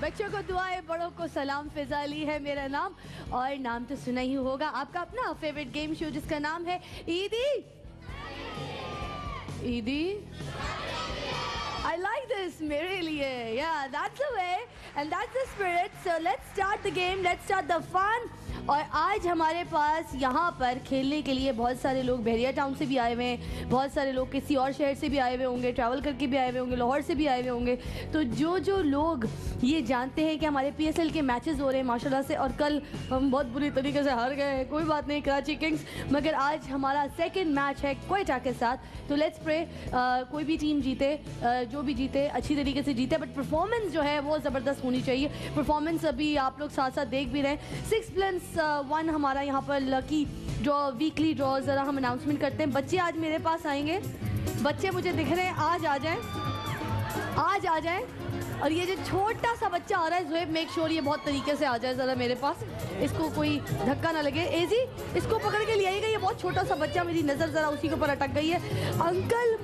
बच्चों को दुआएं, बड़ों को सलाम। फिजा अली है मेरा नाम और नाम तो सुना ही होगा आपका अपना फेवरेट गेम शो जिसका नाम है ईदी ईदी। I like this मेरे लिए, yeah, that's the way and that's the spirit. So let's start the game, let's start the fun. और आज हमारे पास यहाँ पर खेलने के लिए बहुत सारे लोग बहरिया टाउन से भी आए हुए हैं, बहुत सारे लोग किसी और शहर से भी आए हुए होंगे, ट्रैवल करके भी आए हुए होंगे, लाहौर से भी आए हुए होंगे। तो जो लोग ये जानते हैं कि हमारे PSL के मैचेस हो रहे हैं माशाल्लाह से, और कल हम बहुत बुरी तरीके से हार गए, कोई बात नहीं कराची किंग्स, मगर आज हमारा सेकेंड मैच है क्वेटा के साथ। तो लेट्स प्रे कोई भी टीम जीते, जो भी जीते अच्छी तरीके से जीते, बट परफॉर्मेंस जो है वो ज़बरदस्त होनी चाहिए। परफॉर्मेंस अभी आप लोग साथ साथ देख भी रहे हैं। 6+1 हमारा यहाँ पर लकी ड्रॉ, वीकली ड्रॉ, ज़रा हम अनाउंसमेंट करते हैं। बच्चे आज मेरे पास आएंगे, बच्चे मुझे दिख रहे हैं, आज आ जाएं, आज आ जाएं। और ये जो छोटा सा बच्चा आ रहा है ज़ुहैब, मेक श्योर ये बहुत तरीके से आ जाए ज़रा मेरे पास, इसको कोई धक्का ना लगे। एजी इसको पकड़ के ले आइएगा, ये बहुत छोटा सा बच्चा, मेरी नज़र ज़रा उसी के ऊपर अटक गई है। अंकल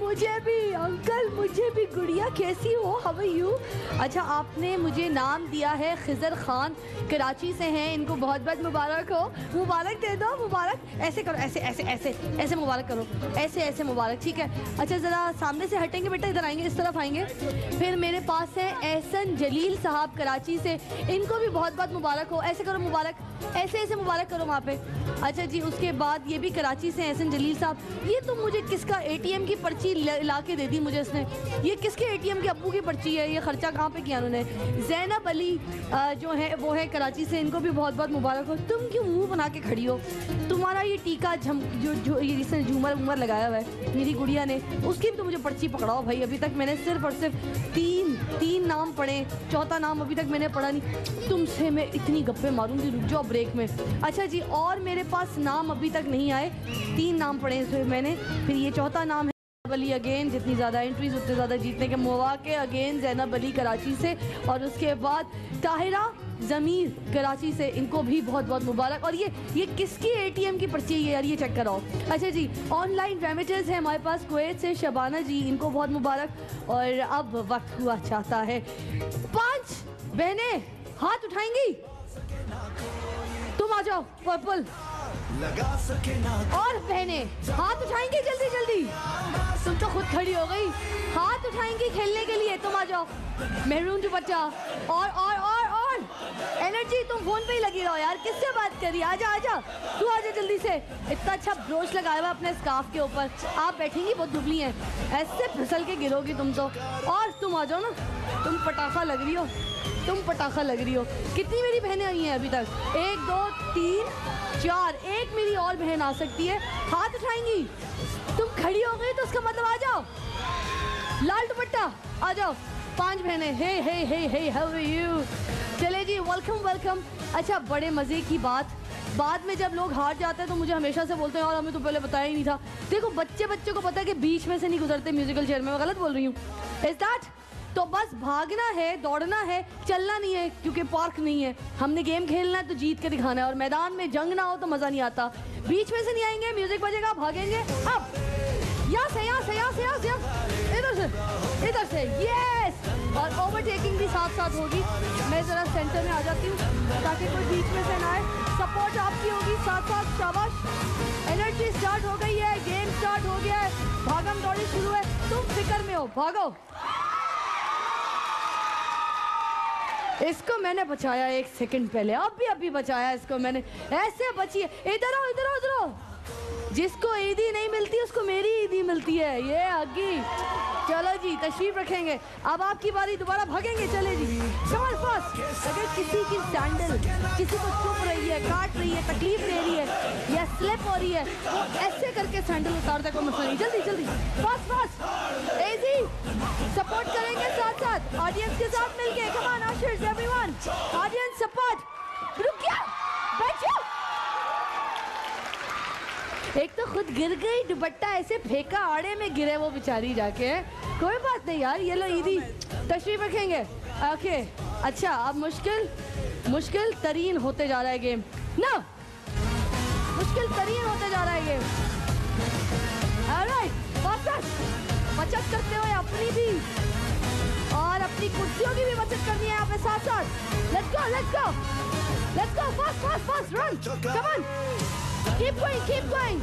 मुझे भी गुड़िया कैसी हो, हाउ आर यू? अच्छा आपने मुझे नाम दिया है खिजर खान, कराची से हैं, इनको बहुत बहुत मुबारक हो, मुबारक दे दो, मुबारक ऐसे करो, ऐसे ऐसे ऐसे ऐसे मुबारक करो, ऐसे ऐसे मुबारक, ठीक है। अच्छा ज़रा सामने से हटेंगे बेटा, इधर आएंगे, इस तरफ आएंगे। फिर मेरे पास है एहसन जलील साहब कराची से, इनको भी बहुत बहुत मुबारक हो, ऐसे करो मुबारक, ऐसे ऐसे मुबारक करो वहाँ पे। अच्छा जी, उसके बाद ये भी कराची से एहसन जलील साहब। ये तो मुझे किसका ATM की पर्ची ला के दे दी मुझे इसने, ये किसके ATM के अब्बू की पर्ची है, ये खर्चा कहाँ पे किया उन्होंने। ज़ैनब अली जो है वो है कराची से, इनको भी बहुत बहुत मुबारक हो। तुम क्यों मुँह बना के खड़ी हो, तुम्हारा ये टीका जो ये जिसने झूमर लगाया हुआ है मेरी गुड़िया ने, उसकी भी तो मुझे पर्ची पकड़ाओ भाई। अभी तक मैंने सिर्फ और सिर्फ तीन नाम पढ़े, चौथा नाम अभी तक मैंने पढ़ा नहीं। तुमसे मैं इतनी गप्पे मारूंगी, रुक जाओ ब्रेक में। अच्छा जी, और मेरे पास नाम अभी तक नहीं आए, 3 नाम पढ़े हैं मैंने, फिर ये चौथा नाम है अली अगेन, जितनी ज़्यादा एंट्रीज उतने ज़्यादा जीतने के मौके अगेन, ज़ैनब अली कराची से, और उसके बाद ताहिरा ज़मीर कराची से, इनको भी बहुत बहुत मुबारक। और ये किसकी ATM की पर्ची है यार, ये चेक कराओ। अच्छा जी, ऑनलाइन रेमिटर्स है हमारे पास कुवैत से, शबाना जी, इनको बहुत मुबारक। और अब वक्त हुआ चाहता है, 5 बहनें हाथ उठाएंगी, तुम आ जाओ पर्पल, और बहनें हाथ उठाएंगी जल्दी जल्दी, तुम तो खुद खड़ी हो गई, हाथ उठाएंगी खेलने के लिए, तुम आ जाओ। मेहरून दुपट्टा, और एनर्जी, तुम फोन पे ही लगी रहो यार, किससे बात करी, आजा आजा, तू आजा जल्दी से। इतना अच्छा ब्रोच लगाया हुआ अपने स्कार्फ के ऊपर, आप बैठेंगी, बहुत दुबली हैं, ऐसे फिसल के गिरोगी तुम तो। और तुम आ जाओ ना, तुम पटाखा लग रही हो, तुम पटाखा लग रही हो। कितनी मेरी बहनें आई हैं अभी तक, 1 2 3 4, एक मेरी और बहन आ सकती है, हाथ उठाएंगी। तुम खड़ी हो गई तो उसका मतलब आ जाओ, लाल दुपट्टा आ जाओ, 5 बहनें। हे हे हे हे, हाउ आर यू? चले जी, वेलकम वेलकम। अच्छा, बड़े मज़े की बात, बाद में जब लोग हार जाते हैं तो मुझे हमेशा से बोलते हैं यार हमें तो पहले बताया ही नहीं था। देखो बच्चे को पता है कि बीच में से नहीं गुजरते म्यूजिकल चेयर में, मैं गलत बोल रही हूँ? Is that? तो बस भागना है, दौड़ना है, चलना नहीं है, क्योंकि पार्क नहीं है। हमने गेम खेलना है तो जीत के दिखाना है, और मैदान में जंग ना हो तो मज़ा नहीं आता। बीच में से नहीं आएंगे, म्यूजिक बजेगा, भागेंगे। अब यहाँ से इधर से, यस। और ओवरटेकिंग भी साथ साथ होगी। मैं ज़रा सेंटर में आ जाती हूँ ताकि कोई बीच में से ना आए, सपोर्ट आपकी होगी साथ साथ, शाबाश। एनर्जी स्टार्ट हो गई है, गेम स्टार्ट हो गया है, भागम दौड़ी शुरू है, तुम फिक्र में हो, भागो। इसको मैंने बचाया 1 सेकंड पहले, अभी बचाया इसको मैंने, ऐसे बचिए। इधर आओ, जिसको ईदी नहीं मिलती उसको मेरी ईदी मिलती है, ये आगे। चलो जी, तशरीफ रखेंगे, अब आपकी बारी, दोबारा भागेंगे, चले जी, कमर फास्ट। अगर किसी की सैंडल किसी को चुभ रही है, काट रही है, तकलीफ दे रही है या स्लिप हो रही है, वो ऐसे करके सैंडल उतार दे, कोई मसला नहीं। जल्दी फास्ट, इजी सपोर्ट करेंगे साथ साथ, ऑडियंस के साथ मिलके। Come on ushers, everyone, audience support. रुक गया, बैठो। एक तो खुद गिर गई, दुपट्टा ऐसे फेंका, आड़े में गिरे वो बेचारी जाके। कोई बात नहीं यार, ये लो ईदी, तशरीफ रखेंगे। ओके, अच्छा अब मुश्किल तरीन होते जा रहा है गेम ना, मुश्किल तरीन होते जा रहा है गेम। ऑलराइट, बचत करते हुए अपनी भी और और अपनी कुर्सियों की भी बचत करनी है यहाँ पे साथ साथ। Let's go let's go let's go, fast fast fast, run, come on, keep going,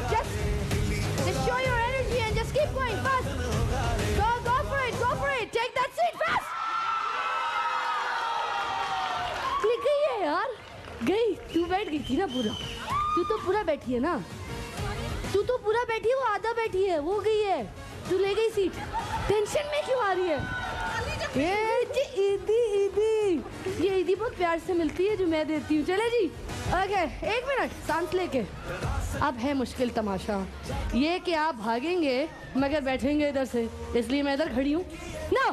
just show your energy and just keep going fast, go for it, take that seat fast। Click गई है यार, गई, तू बैठ गई थी ना पूरा, तू तो पूरा बैठी है ना, तू तो पूरा बैठी है, वो आधा बैठी है, वो गई है, तू ले गई सीट, टेंशन में क्यों आ रही है? ये ईदी बहुत प्यार से मिलती है जो मैं देती हूँ। चले जी, ओके, 1 मिनट सांस लेके। अब है मुश्किल तमाशा ये कि आप भागेंगे मगर बैठेंगे इधर से, इसलिए मैं इधर खड़ी हूँ ना।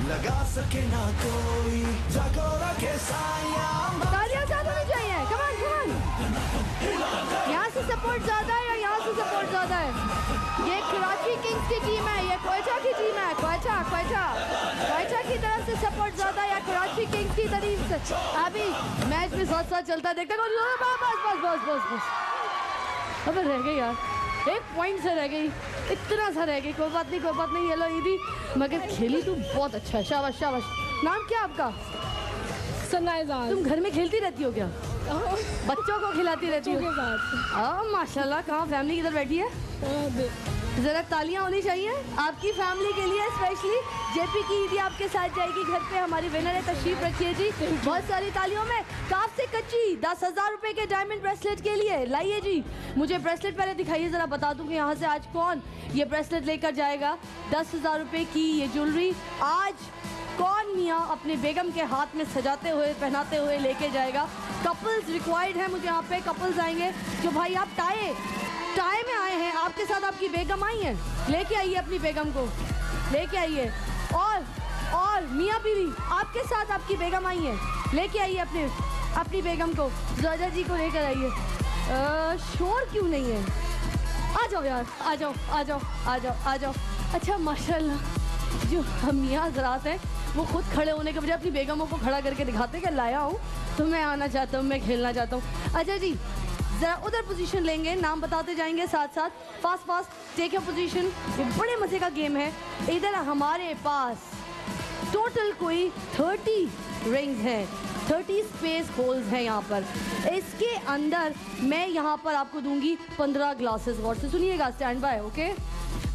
लगा सके ना कोई, तालियां ज्यादा नहीं चाहिए, कम ऑन, यहाँ से सपोर्ट ज्यादा है या यहाँ से सपोर्ट ज्यादा है? ये कराची किंग्स की टीम है, ये क्वेटा की टीम है, क्वेटा की तरफ से सपोर्ट ज्यादा या कराची किंग्स की तरफ से? अभी मैच में साथ साथ चलता देखते बस। अबे रह गई यार, 1 पॉइंट से रह गई, इतना सा रह गई, कोई बात नहीं, ये लो ईदी, मगर खेली तू बहुत अच्छा है, शाबाश। नाम क्या आपका? सनाइजा। तुम घर में खेलती रहती हो क्या? बच्चों को खिलाती रहती हो? माशाल्लाह। कहाँ फैमिली किधर बैठी है? जरा तालियां होनी चाहिए आपकी फैमिली के लिए, स्पेशली जेपी की ईदी आपके साथ जाएगी घर पे, हमारी विनर है, तशरीफ रखिए जी, बहुत सारी तालियों में। काफ से कच्ची 10,000 रुपए के डायमंड ब्रेसलेट के लिए लाइए जी, मुझे ब्रेसलेट पहले दिखाइए, जरा बता दूं कि यहाँ से आज कौन ये ब्रेसलेट लेकर जाएगा। 10,000 रुपए की ये ज्वेलरी आज कौन मियाँ अपने बेगम के हाथ में सजाते हुए, पहनाते हुए लेके जाएगा? कपल्स रिक्वायर्ड है मुझे यहाँ पे, कपल्स आएंगे जो भाई आप टाई में आए हैं, आपके साथ आपकी बेगम आई है, लेके आइए अपनी बेगम को, लेके आइए। और मियाँ बीवी आपके साथ आपकी बेगम आई है, लेके आइए अपनी बेगम को, जोजा जी को लेकर आइए। शोर क्यों नहीं है? आ जाओ यार, आ जाओ। अच्छा माशाल्लाह, जो हम मियाँ हज़रात हैं वो खुद खड़े होने के बजाय अपनी बेगमों को खड़ा करके दिखाते कि लाया हूँ तो मैं आना चाहता हूँ, मैं खेलना चाहता हूँ। अच्छा जी, जरा उधर पोजीशन लेंगे, नाम बताते जाएंगे साथ साथ, फास्ट टेक योर पोजीशन। ये बड़े मजे का गेम है। इधर हमारे पास टोटल कोई 30 रिंग्स हैं, 30 स्पेस होल्स हैं यहाँ पर। इसके अंदर मैं यहाँ पर आपको दूंगी 15 ग्लासेस, गौर से सुनिएगा, स्टैंड बाय, ओके?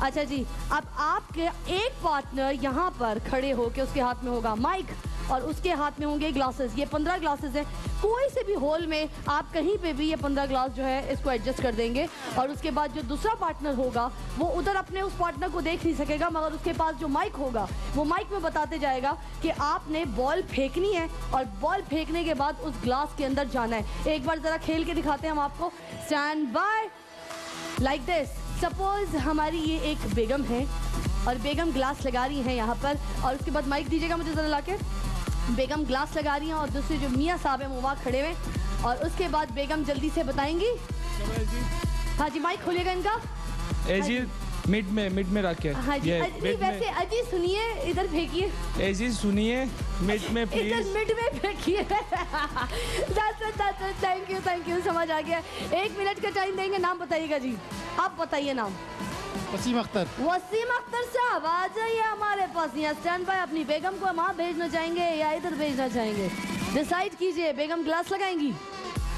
अच्छा जी, अब आपके एक पार्टनर यहाँ पर खड़े होकर, उसके हाथ में होगा माइक और उसके हाथ में होंगे ग्लासेस। ये 15 ग्लासेस हैं, कोई से भी होल में आप कहीं पे भी ये 15 ग्लास जो है इसको एडजस्ट कर देंगे, और उसके बाद जो दूसरा पार्टनर होगा वो उधर अपने उस पार्टनर को देख नहीं सकेगा, मगर उसके पास जो माइक होगा वो माइक में बताते जाएगा कि आपने बॉल फेंकनी है, और बॉल फेंकने के बाद उस ग्लास के अंदर जाना है। एक बार ज़रा खेल के दिखाते हैं हम आपको, stand by, like this. Suppose हमारी ये एक बेगम है और बेगम ग्लास लगा रही हैं यहाँ पर, और उसके बाद माइक दीजिएगा मुझे ज़रा लाके। बेगम ग्लास लगा रही हैं और दूसरे जो मियाँ साहब हैं वो वहाँ खड़े हुए, और उसके बाद बेगम जल्दी से बताएंगी। हाँ जी, माइक खोलिएगा इनका। जी मिड में रखिए। हाँ जी, वैसे अजी सुनिए, इधर फेंकिए। जी सुनिए, मिड में प्लीज। इधर मिड में फेंकिए। थैंक यू, समझ आ गया। 1 मिनट का टाइम देंगे, नाम बताइएगा जी, आप बताइए नाम। वसीम अख्तर साहब आ जाइए हमारे पास, यहाँ स्टैंड बाय। अपनी बेगम को वहाँ भेजना चाहेंगे या इधर भेजना चाहेंगे, डिसाइड कीजिए। बेगम ग्लास लगाएंगी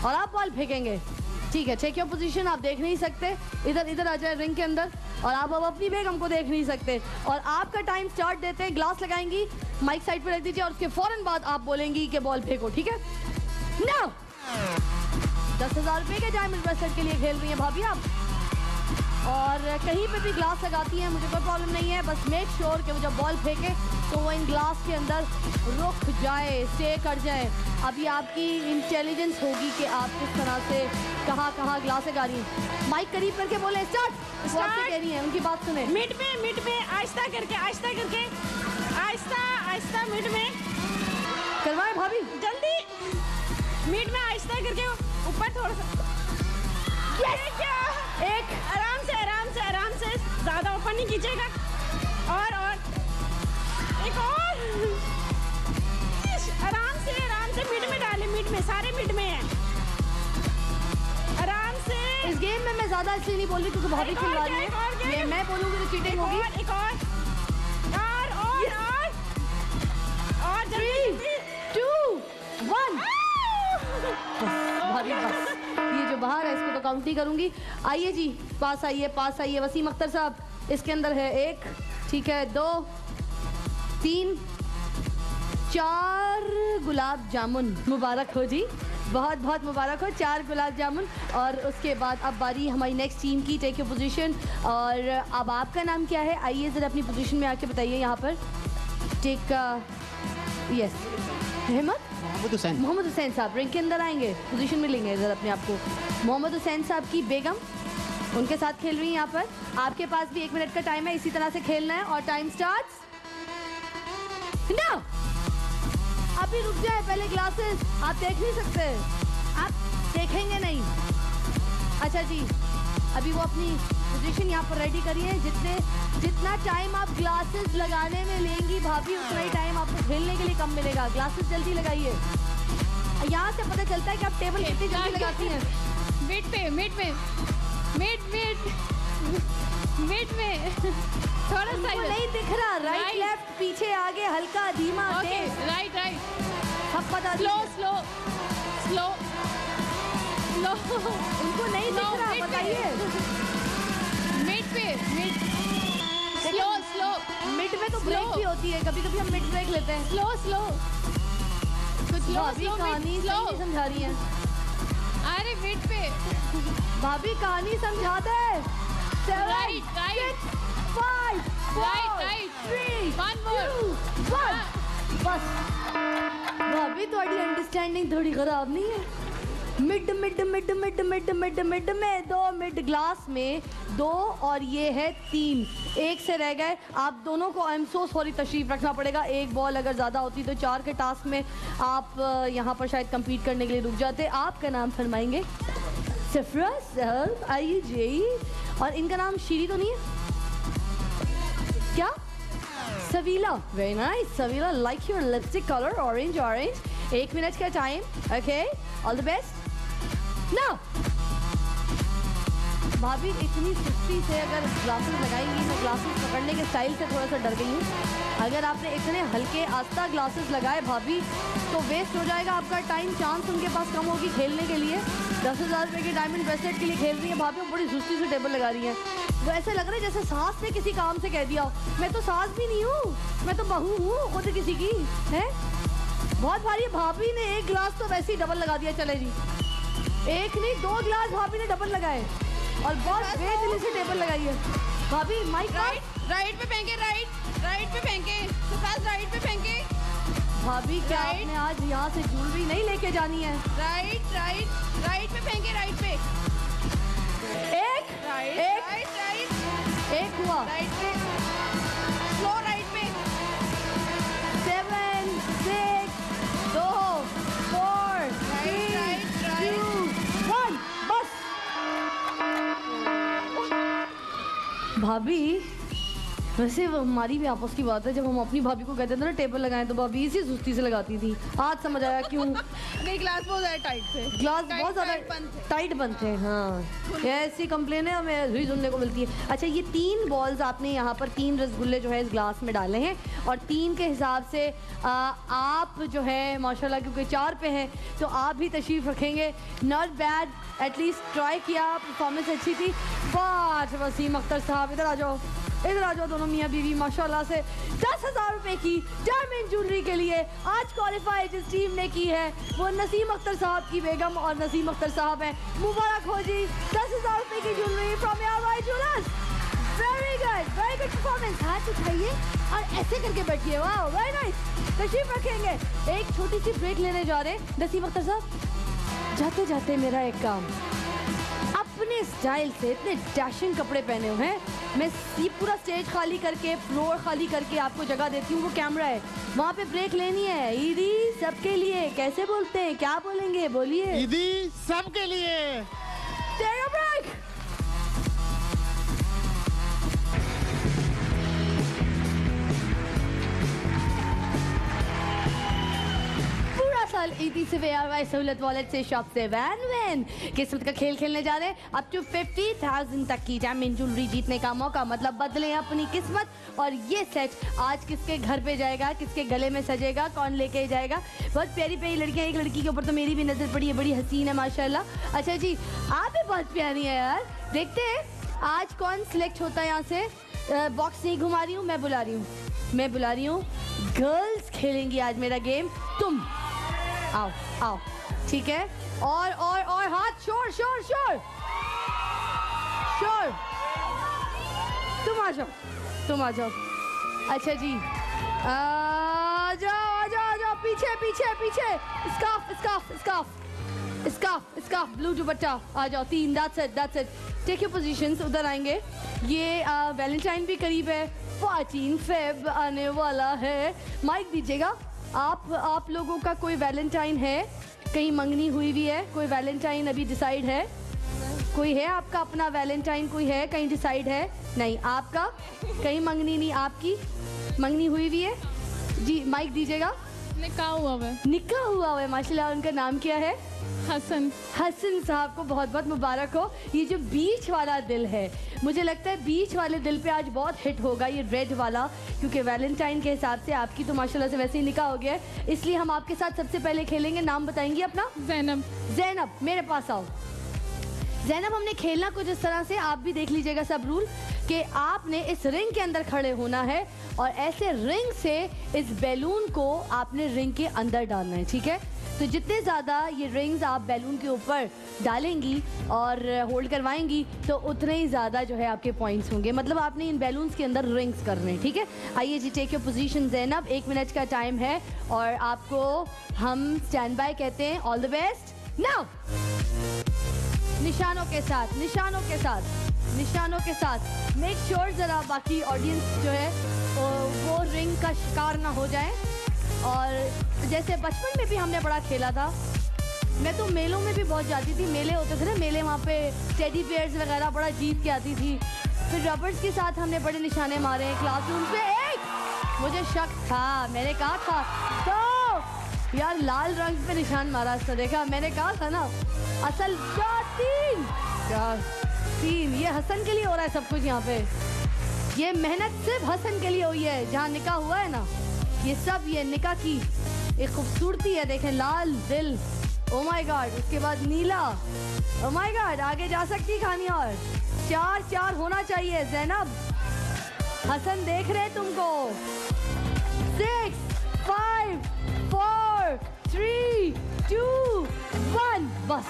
और आप बॉल फेंकेंगे, ठीक है? Take your position. आप देख नहीं सकते, इधर आ जाए रिंग के अंदर, और आप अब अपनी बेगम को देख नहीं सकते, और आपका टाइम स्टार्ट देते हैं। ग्लास लगाएंगी, माइक साइड पे रख दीजिए, और उसके फौरन बाद आप बोलेंगी कि बॉल फेंको, ठीक है? नाउ 10,000 रुपए के डायमंड ब्रेसलेट के लिए खेल रही हैं भाभी आप, और कहीं पे भी ग्लास लगाती हैं, मुझे कोई प्रॉब्लम नहीं है, बस मेक श्योर कि वो जब बॉल फेंके तो वो इन ग्लास के अंदर रुक जाए, स्टे कर जाए। अभी आपकी इंटेलिजेंस होगी कि आप किस तरह से कहाँ ग्लास लगा रही हैं। माइक करीब करके बोले, स्टार्ट कह रही हैं, उनकी बात सुने। मिड में आहिस्ता करके आहिस्ता मिड में करवाए भाभी, जल्दी। मिड में आहिस्ता करके ऊपर थोड़ा सा, एक आराम से ज्यादा ओपन नहीं कीजिएगा, और एक और आराम से मिड में डालें, मिड में, सारे मिड में है, आराम से। इस गेम में मैं ज्यादा इसलिए नहीं बोल रही क्योंकि भाभी खिलवा रही है, मैं बोलूंगी तो चीटिंग होगी। जल्दी 3, 2, 1 भाभी बस ये जो बाहर है इसको तो काउंट नहीं करूंगी। आइए जी, पास आइए वसीम अख्तर साहब। इसके अंदर है 1, ठीक है, 2, 3, 4 गुलाब जामुन। मुबारक हो जी, बहुत बहुत मुबारक हो, 4 गुलाब जामुन। और उसके बाद अब बारी हमारी नेक्स्ट टीम की। Take your position. और अब आपका नाम क्या है? आइए ज़रा अपनी पोजीशन में आके बताइए यहाँ पर। टेक यस, मोहम्मद हुसैन साहब रिंग के अंदर आएंगे, पोजीशन में लेंगे ज़रा अपने आप को। मोहम्मद हुसैन साहब की बेगम उनके साथ खेल रही हैं यहाँ पर। आपके पास भी 1 मिनट का टाइम है, इसी तरह से खेलना है। और टाइम स्टार्ट्स नाउ। अभी रुक जाए, पहले ग्लासेस आप देख नहीं सकते, आप देखेंगे नहीं। अच्छा जी, अभी वो अपनी पोजीशन यहाँ पर रेडी करिए। जितना टाइम आप ग्लासेस लगाने में लेंगी भाभी, उतना ही टाइम आपको खेलने के लिए कम मिलेगा। ग्लासेस जल्दी लगाइए। यहाँ से पता चलता है कि आप टेबल कितनी जल्दी लगाती हैं। मिड में थोड़ा सा नहीं दिख रहा। राइट लेफ्ट, पीछे आगे, हल्का धीमा तेज। राइट सब पता। स्लो उनको नहीं दिख रहा, बताइए। मिड स्लो मिड में तो ब्रेक भी होती है, कभी कभी हम मिड ब्रेक लेते हैं। स्लो भाभी कहानी सही समझा रही है। अरे मिड पे भाभी कहानी समझा दे। 7, Right. 6, 5, 4, Right. 3, One more. 2, 1 बस। भाभी थोड़ी अंडरस्टैंडिंग थोड़ी खराब नहीं है। मिड में 2 मिड ग्लास में 2 और ये है 3, 1 से रह गए। आप दोनों को आई एम सो सॉरी तशरीफ रखना पड़ेगा। 1 बॉल अगर ज़्यादा होती तो 4 के टास्क में आप यहाँ पर शायद compete करने के लिए रुक जाते। आपका नाम फरमाएंगे? सफरा साहब, आइए जी। और इनका नाम शीरी तो नहीं है क्या? Saveela, very nice Saveela, like your lipstick colour orange. 1 minute का time, okay, all the best now. भाभी इतनी सुस्ती से अगर ग्लासेस लगाएंगी, मैं ग्लासेस पकड़ने के स्टाइल से थोड़ा सा डर गई हूँ। अगर आपने इतने हल्के आस्था ग्लासेस लगाए भाभी तो वेस्ट हो जाएगा आपका टाइम। चांस उनके पास कम होगी खेलने के लिए। 10,000 रुपये के डायमंड ब्रेसलेट के लिए खेल रही है भाभी, वो बड़ी सुस्ती से टेबल लगा रही है। वो ऐसे लग रहा है जैसे सास ने किसी काम से कह दिया हो। मैं तो सास भी नहीं हूँ, मैं तो बहू हूँ खुद किसी की है। बहुत भारी। भाभी ने 1 गिलास तो वैसे ही डबल लगा दिया। चले जी, 1 नहीं 2 गिलास भाभी ने डबल लगाए और बहुत बेदिली से टेबल लगाई है भाभी। माइक राइट पे फेंके, राइट पे फेंके, राइट पे फेंके। भाभी क्या आपने आज यहाँ से ज्वेलरी नहीं लेके जानी है? राइट पे फेंके, राइट पे। एक हुआ। राइट पे स्लो, राइट पे। 7, 6, 2, 4, 3, 2, 1 बस। भाभी वैसे वो हमारी भी आपस की बात है, जब हम अपनी भाभी को कहते थे ना टेबल लगाएं तो भाभी इसी सुस्ती से लगाती थी। आज समझ आया क्यों। नहीं, ग्लास बहुत ज़्यादा टाइट थे। ग्लास बहुत ज़्यादा टाइट बंद थे। हाँ, ऐसी कंप्लेनें हमें भी सुनने को मिलती है। अच्छा, ये 3 बॉल्स आपने यहाँ पर 3 रसगुल्ले जो है इस ग्लास में डाले हैं और 3 के हिसाब से आप जो है माशाल्लाह क्योंकि 4 पे हैं तो आप भी तशरीफ़ रखेंगे। नॉट बैड, एटलीस्ट ट्राई किया, परफॉर्मेंस अच्छी थी। बट वसीम अख्तर साहब इधर आ जाओ दोनों मियाँ बीवी माशाल्लाह से 10,000 रुपए की डायमंड ज्वेलरी के लिए आज क्वालिफाई जिस टीम ने की है वो नसीम अख्तर साहब की बेगम और नसीम अख्तर साहब हैं। मुबारक हो जी, 10,000 रुपए की ज्वेलरी फ्रॉम यार ज्वेलर्स। Very good performance. हाथ उठाइए और ऐसे करके बैठिए। वाह, वेरी नाइस। तशरीफ रखेंगे। एक छोटी सी ब्रेक लेने जा रहे हैं। नसीम अख्तर साहब, जाते जाते मेरा एक काम, अपने स्टाइल से इतने डैशिंग कपड़े पहने हुए हैं, मैं ये पूरा स्टेज खाली करके, फ्लोर खाली करके आपको जगह देती हूँ। वो कैमरा है वहाँ पे, ब्रेक लेनी है। ईदी सबके लिए कैसे बोलते हैं, क्या बोलेंगे, बोलिए। ईदी सबके लिए। Take a break. पूरा साल ईद जल्दी से वे सहूलत वॉलेट से शॉप से वैन वैन किस्मत का खेल खेलने जा रहे हैं। अप टू 50,000 तक की डायमंड ज्वेलरी जीतने का मौका, मतलब बदलें अपनी किस्मत। और ये सेट आज किसके घर पे जाएगा, किसके गले में सजेगा, कौन लेके जाएगा। बहुत प्यारी प्यारी लड़कियां, एक लड़की के ऊपर तो मेरी भी नजर पड़ी है, बड़ी हसीन है माशाल्लाह। अच्छा जी, आप भी बहुत प्यारी है यार। देखते हैं आज कौन सिलेक्ट होता है यहाँ से। बॉक्स नहीं घुमा रही हूँ, मैं बुला रही हूँ। गर्ल्स खेलेंगी आज मेरा गेम। तुम आओ आओ, ठीक है। और हाथ, शोर शोर शोर शोर। तुम आ जाओ। अच्छा जी, आ जाओ पीछे पीछे पीछे। स्कार्फ ब्लू दुपट्टा। आ जाओ, 3। That's it. Take your positions. उधर आएंगे। ये वैलेंटाइन भी करीब है, 14 फेब आने वाला है। माइक दीजिएगा। आप लोगों का कोई वैलेंटाइन है? कहीं मंगनी हुई भी है? कोई वैलेंटाइन अभी डिसाइड है? कोई है आपका अपना वैलेंटाइन? कोई है कहीं डिसाइड है? नहीं, आपका कहीं मंगनी नहीं, आपकी मंगनी हुई भी है जी। माइक दीजिएगा। निकाह हुआ है माशाल्लाह। उनका नाम क्या है? हसन साहब को बहुत बहुत मुबारक हो। ये जो बीच वाला दिल है, मुझे लगता है बीच वाले दिल पे आज बहुत हिट होगा ये रेड वाला, क्योंकि वैलेंटाइन के हिसाब से आपकी तो माशाल्लाह से वैसे ही निकाह हो गया है। इसलिए हम आपके साथ सबसे पहले खेलेंगे। नाम बताएंगी अपना? ज़ैनब, मेरे पास आओ। ज़ैनब, हमने खेलना कुछ इस तरह से, आप भी देख लीजिएगा सब रूल, कि आपने इस रिंग के अंदर खड़े होना है और ऐसे रिंग से इस बैलून को आपने रिंग के अंदर डालना है, ठीक है। तो जितने ज़्यादा ये रिंग्स आप बैलून के ऊपर डालेंगी और होल्ड करवाएंगी तो उतने ही ज़्यादा जो है आपके पॉइंट्स होंगे। मतलब आपने इन बैलून्स के अंदर रिंग्स करने हैं, ठीक है। आइए जी, take your position Zainab. 1 minute का टाइम है और आपको हम स्टैंड बाय कहते हैं। All the best. नाउ निशानों के साथ मेक श्योर ज़रा बाकी ऑडियंस जो है वो रिंग का शिकार ना हो जाए। और जैसे बचपन में भी हमने बड़ा खेला था, मैं तो मेलों में भी बहुत जाती थी। मेले होते थे ना, मेले वहाँ पे टेडी बेयर्स वगैरह बड़ा जीत के आती थी। फिर रबर्स के साथ हमने बड़े निशाने मारे हैं क्लासरूम पे। एक मुझे शक था, मैंने कहा था तो यार लाल रंग पे निशान मारा था, देखा मैंने कहा था ना। असल 3 ये हसन के लिए हो रहा है सब कुछ यहाँ पे। ये मेहनत सिर्फ हसन के लिए हुई है। जहाँ निकाह हुआ है ना, ये सब ये निकाह की एक खूबसूरती है। देखें, लाल दिल, ओ माय गॉड। उसके बाद नीला, ओ माय गॉड। आगे जा सकती कहानी और 4 होना चाहिए। ज़ैनब, हसन देख रहे तुमको। 6 5 4 3 2 1 बस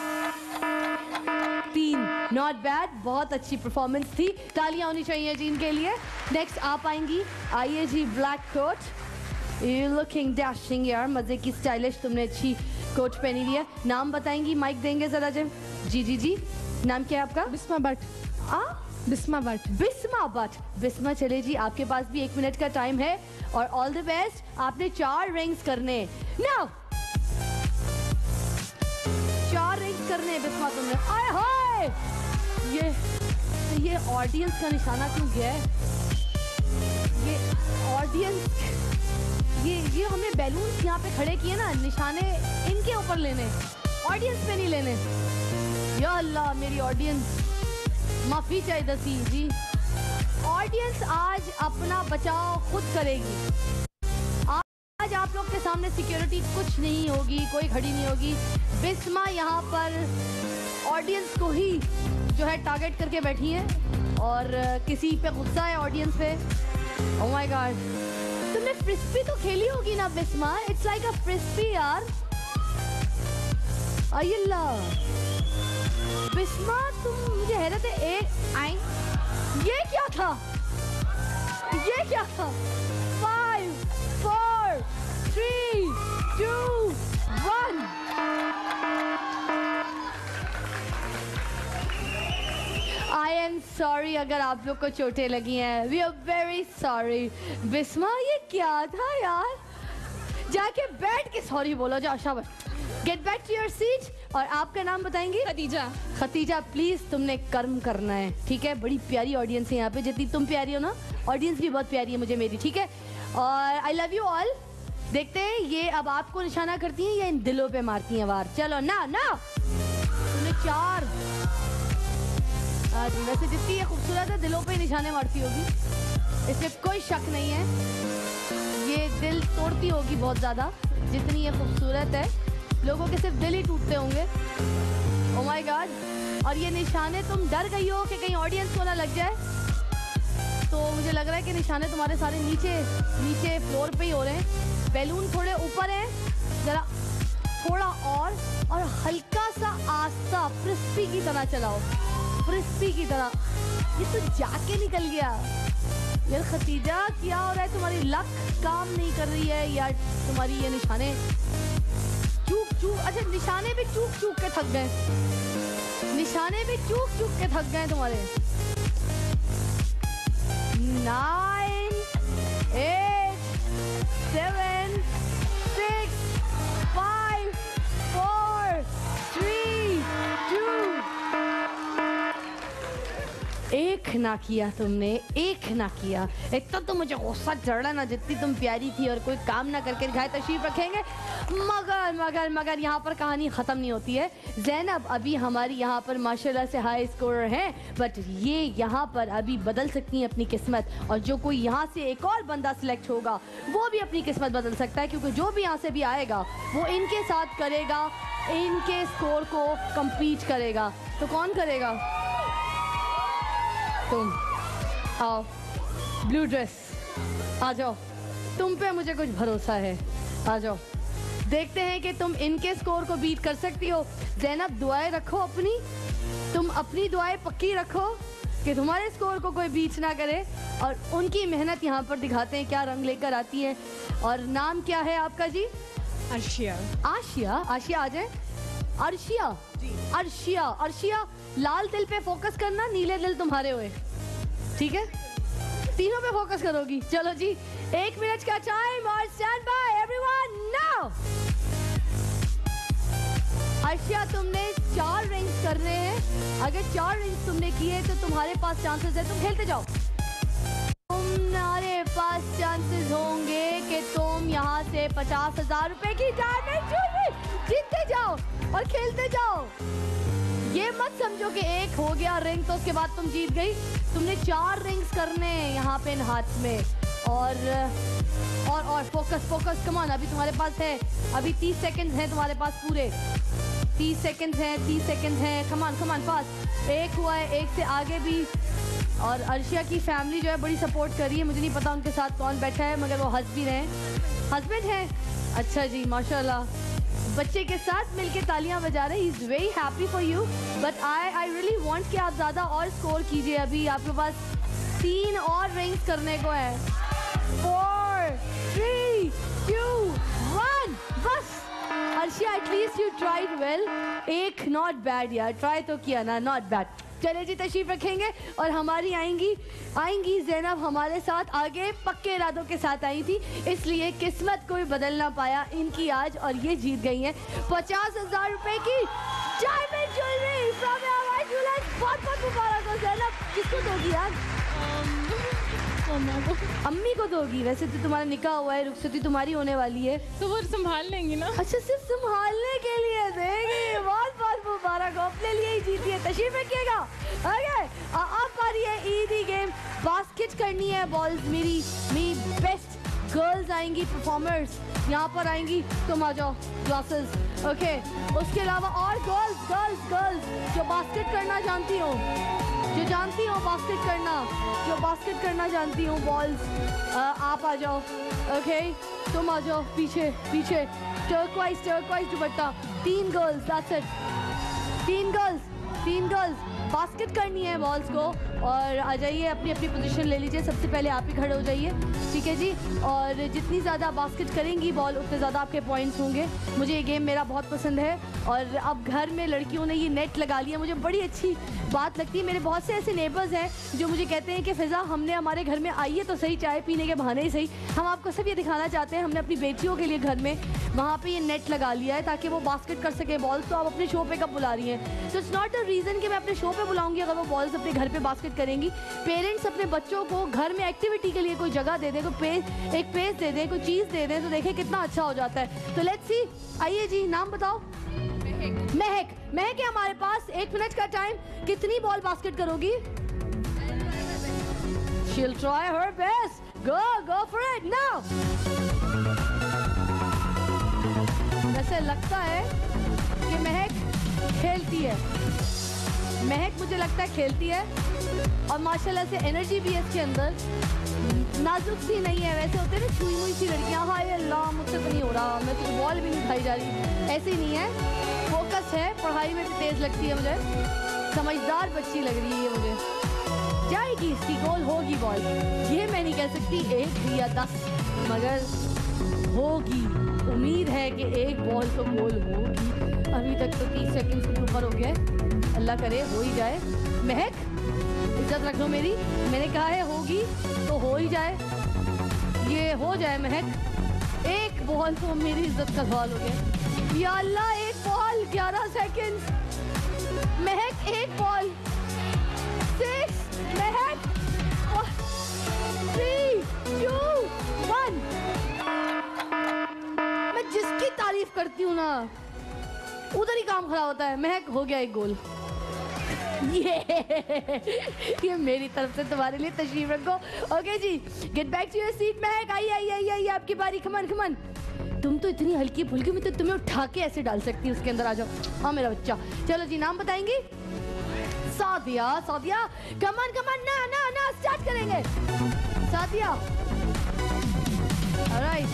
3। नॉट बैड, बहुत अच्छी परफॉर्मेंस थी। तालियां होनी चाहिए जी इनके लिए। नेक्स्ट आप आएंगी। आइए जी, black coat. You looking dashing यार, मजे की स्टाइलिश तुमने अच्छी कोट पहनी हुई है। नाम बताएंगी? माइक देंगे जरा जी। नाम क्या है आपका? बिस्मा भट्ट। बिस्मा, चले जी, आपके पास भी 1 मिनट का टाइम है और ऑल द बेस्ट। आपने 4 रिंग्स करने। नाउ 4 रिंग्स करने बिस्मा तुमने। आए हाय, ये ऑडियंस का निशाना क्यों गया है? ये ऑडियंस, ये हमने बैलून्स यहाँ पे खड़े किए ना, निशाने इनके ऊपर लेने, ऑडियंस पे नहीं लेने। या अल्लाह, मेरी ऑडियंस माफी चाहिए दसी जी। ऑडियंस आज अपना बचाव खुद करेगी। आज आप लोग के सामने सिक्योरिटी कुछ नहीं होगी, कोई खड़ी नहीं होगी। बिस्मा यहाँ पर ऑडियंस को ही जो है टारगेट करके बैठी है और किसी पे गुस्सा है ऑडियंस पे। ओह माय गॉड, तुमने फ्रिस्बी तो खेली होगी ना Bisma? It's like a frisbee यार। अय्यल्ला बिस्मा, तुम, मुझे हैरत है। ये क्या था? 5 4 3 2 1। आई एम सॉरी अगर आप लोग को चोटें लगी हैं। We are very sorry. Bisma, ये क्या था यार? जाके बैठ के सॉरी बोलो, जाओ, शाबाश। Get back to your seat. और आपका नाम बताएंगी? खतीजा, प्लीज तुमने कर्म करना है, ठीक है। बड़ी प्यारी ऑडियंस है यहाँ पे, जितनी तुम प्यारी हो ना, ऑडियंस भी बहुत प्यारी है मुझे मेरी, ठीक है। और आई लव यू ऑल। देखते हैं ये अब आपको निशाना करती हैं या इन दिलों पे मारती हैं वार। चलो ना ना, तुमने 4। वैसे जितनी ये खूबसूरत है दिलों पे ही निशाने मारती होगी, इसमें कोई शक नहीं है। ये दिल तोड़ती होगी बहुत ज़्यादा, जितनी ये खूबसूरत है। लोगों के सिर्फ दिल ही टूटते होंगे। ओह माय गॉड। और ये निशाने तुम डर गई हो कि कहीं ऑडियंस को ना लग जाए, तो मुझे लग रहा है कि निशाने तुम्हारे सारे नीचे फ्लोर पे ही हो रहे हैं। बैलून थोड़े ऊपर हैं, जरा थोड़ा और हल्का सा आस्ता फ्रिस्पी की तरह चलाओ, फ्रिस्पी की तरह। ये तो जाके निकल गया यार खतीजा, क्या हो रहा है? तुम्हारी लक काम नहीं कर रही है या तुम्हारी ये निशाने चूक, अच्छा निशाने भी चूक के थक गए, निशाने भी चूक के थक गए तुम्हारे। 9, 8, 7, 6, 5, 4, 3, 2। एक ना किया तुमने, एक ना किया। इतना तो मुझे गुस्सा चढ़ रहा ना, जितनी तुम प्यारी थी और कोई काम ना करके दिखाए तशरीफ रखेंगे। मगर यहाँ पर कहानी ख़त्म नहीं होती है। ज़ैनब अभी हमारी यहाँ पर माशाल्लाह से हाई स्कोरर हैं, बट ये यहाँ पर अभी बदल सकती हैं अपनी किस्मत। और जो कोई यहाँ से एक और बंदा सिलेक्ट होगा वो भी अपनी किस्मत बदल सकता है, क्योंकि जो भी यहाँ से भी आएगा वो इनके साथ करेगा, इनके स्कोर को कम्पीट करेगा। तो कौन करेगा? तुम आओ, ब्लू ड्रेस आ जाओ, तुम पे मुझे कुछ भरोसा है। आ जाओ, देखते हैं कि तुम इनके स्कोर को बीट कर सकती हो। ज़ैनब दुआएं रखो अपनी, तुम अपनी दुआएं पक्की रखो कि तुम्हारे स्कोर को कोई बीट ना करे। और उनकी मेहनत यहाँ पर दिखाते हैं क्या रंग लेकर आती है। और नाम क्या है आपका जी? अर्शिया। आशिया आ जाए। अर्शिया लाल दिल पे फोकस करना, नीले दिल तुम्हारे हुए, ठीक है? तीनों पे फोकस करोगी। चलो जी, 1 मिनट का टाइम और stand by everyone now. Arshia तुमने 4 रिंग्स करने हैं। अगर 4 रिंग्स तुमने किए तो तुम्हारे पास चांसेस है, तुम खेलते जाओ। तुम्हारे पास चांसेस होंगे कि तुम यहाँ से 50,000 रुपए की डायमंड ज्वेलरी जीतते जाओ और खेलते जाओ। ये मत समझो कि एक हो गया रिंग तो उसके बाद तुम जीत गई। तुमने 4 रिंग्स करने हैं यहाँ पे इन हाथ में। और फोकस कमान। अभी तुम्हारे पास है, अभी 30 सेकंड हैं तुम्हारे पास पूरे। 30 सेकंड हैं। Come on fast. एक हुआ है, एक से आगे भी। और अर्शिया की फैमिली जो है बड़ी सपोर्ट कर रही है। मुझे नहीं पता उनके साथ कौन बैठा है, मगर वो हंस भी रहे हैं। हस्बैंड है, अच्छा जी माशाल्लाह। बच्चे के साथ मिलके तालियां बजा रहे हैं। He is very happy for you, but I really want कि आप ज़्यादा और स्कोर कीजिए। अभी आपके पास 3 और रिंग्स करने को है। 4, 3, 2, 1 बस। Arshia at least you tried well. एक नॉट बैड यार, ट्राई तो किया ना, नॉट बैड। चले जी, तशरीफ रखेंगे। और हमारी आएंगी ज़ैनब हमारे साथ आगे पक्के इरादों के साथ आई थी, इसलिए किस्मत कोई बदल ना पाया इनकी आज, और ये जीत गई हैं 50,000 रुपए की diamond jewellery from our jewellers. बहुत मुबारक हो ज़ैनब। किसको दोगी यार? अम्मी को दोगी। वैसे तो तुम्हारा निकाह हुआ है, रुखसती तुम्हारी होने वाली है, तो वो संभाल लेंगी ना। अच्छा, सिर्फ संभालने के लिए देंगी। बहुत मुबारक हो, अपने लिए ही जीती है। तशरीफ रखिएगा। ओके, अब पारी है ईदी गेम। बास्केट करनी है बॉल्स। मेरी बेस्ट गर्ल्स आएंगी, परफॉर्मर्स यहाँ पर आएंगी। तुम आ जाओ क्लासेस। ओके, उसके अलावा और गर्ल्स जो बास्केट करना जानती हो, बास्केट करना जानती हो बॉल्स, आप आ जाओ। ओके, तुम आ जाओ पीछे। Turquoise dupatta. 3 girls, that's it. 3 girls basket करनी है बॉल्स को। और आ जाइए, अपनी पोजीशन ले लीजिए। सबसे पहले आप ही खड़े हो जाइए, ठीक है जी। और जितनी ज़्यादा बास्केट करेंगी बॉल, उतने ज़्यादा आपके पॉइंट्स होंगे। मुझे ये गेम मेरा बहुत पसंद है। और अब घर में लड़कियों ने ये नेट लगा लिया, मुझे बड़ी अच्छी बात लगती है। मेरे बहुत से ऐसे नेबर्स हैं जो मुझे कहते हैं कि फ़िज़ा, हमने हमारे घर में आइए तो सही, चाय पीने के बहाने ही सही, हम आपको सब ये दिखाना चाहते हैं, हमने अपनी बेटियों के लिए घर में वहाँ पे ये नेट लगा लिया है ताकि वो बास्केट कर सके बॉल्स। तो आप अपने शो पे कब बुला रही हैं? तो इट्स नॉट अ रीज़न कि मैं मैं अपने शो पे बुलाऊंगी अगर वो बॉल्स अपने घर पे बास्केट करेंगी। पेरेंट्स अपने बच्चों को घर में एक्टिविटी के लिए कोई जगह दे दें, एक पेज दे दें, कोई चीज़ दे दें, तो देखें कितना अच्छा हो जाता है। तो लेट्स सी, आइए जी, नाम बताओ। महक। महक है हमारे पास, 1 मिनट का टाइम। कितनी बॉल बास्केट करोगी? She'll try her best. Go for it now. वैसे लगता है कि महक खेलती है। महक मुझे लगता है खेलती है और माशाल्लाह से एनर्जी भी है इसके अंदर। नाजुक सी नहीं है, वैसे होते हैं ना छुई मुई सी लड़कियां, हाय अल्लाह मुझसे तो नहीं हो रहा, मैं तो बॉल भी नहीं उठाई जा रही, ऐसे ही नहीं है। फोकस है, पढ़ाई में भी तेज लगती है मुझे, समझदार बच्ची लग रही है मुझे। जाएगी इसकी, गोल होगी बॉल, ये मैं नहीं कह सकती 1 या 10, मगर होगी। उम्मीद है कि एक बॉल तो गोल होगी। अभी तक तो 30 सेकंड से ऊपर हो गया, अल्लाह करे हो ही जाए। महक इज्जत रख लो मेरी, मैंने कहा है होगी तो हो ही जाए, ये हो जाए महक। एक बॉल तो मेरी इज्जत का सवाल हो गया। या अल्लाह, एक बॉल 11 सेकंड। महक एक बॉल 6, महक 3, 2, 1। मैं जिसकी तारीफ करती हूँ ना उधर ही काम खराब होता है। महक हो गया एक गोल। ये मेरी तरफ से तुम्हारे लिए तशरीफ रखो। ओके जी, get back to your seat. महक आई आपकी बारी। खमन खमन, तुम तो इतनी हल्की फुल्की, मैं तो तुम्हें उठा के ऐसे डाल सकती हूँ उसके अंदर। आ जाओ। हाँ मेरा बच्चा। चलो जी, नाम बताएंगी? सादिया। सादिया कमन कमन, ना स्टार्ट करेंगे। सादिया, ऑलराइट।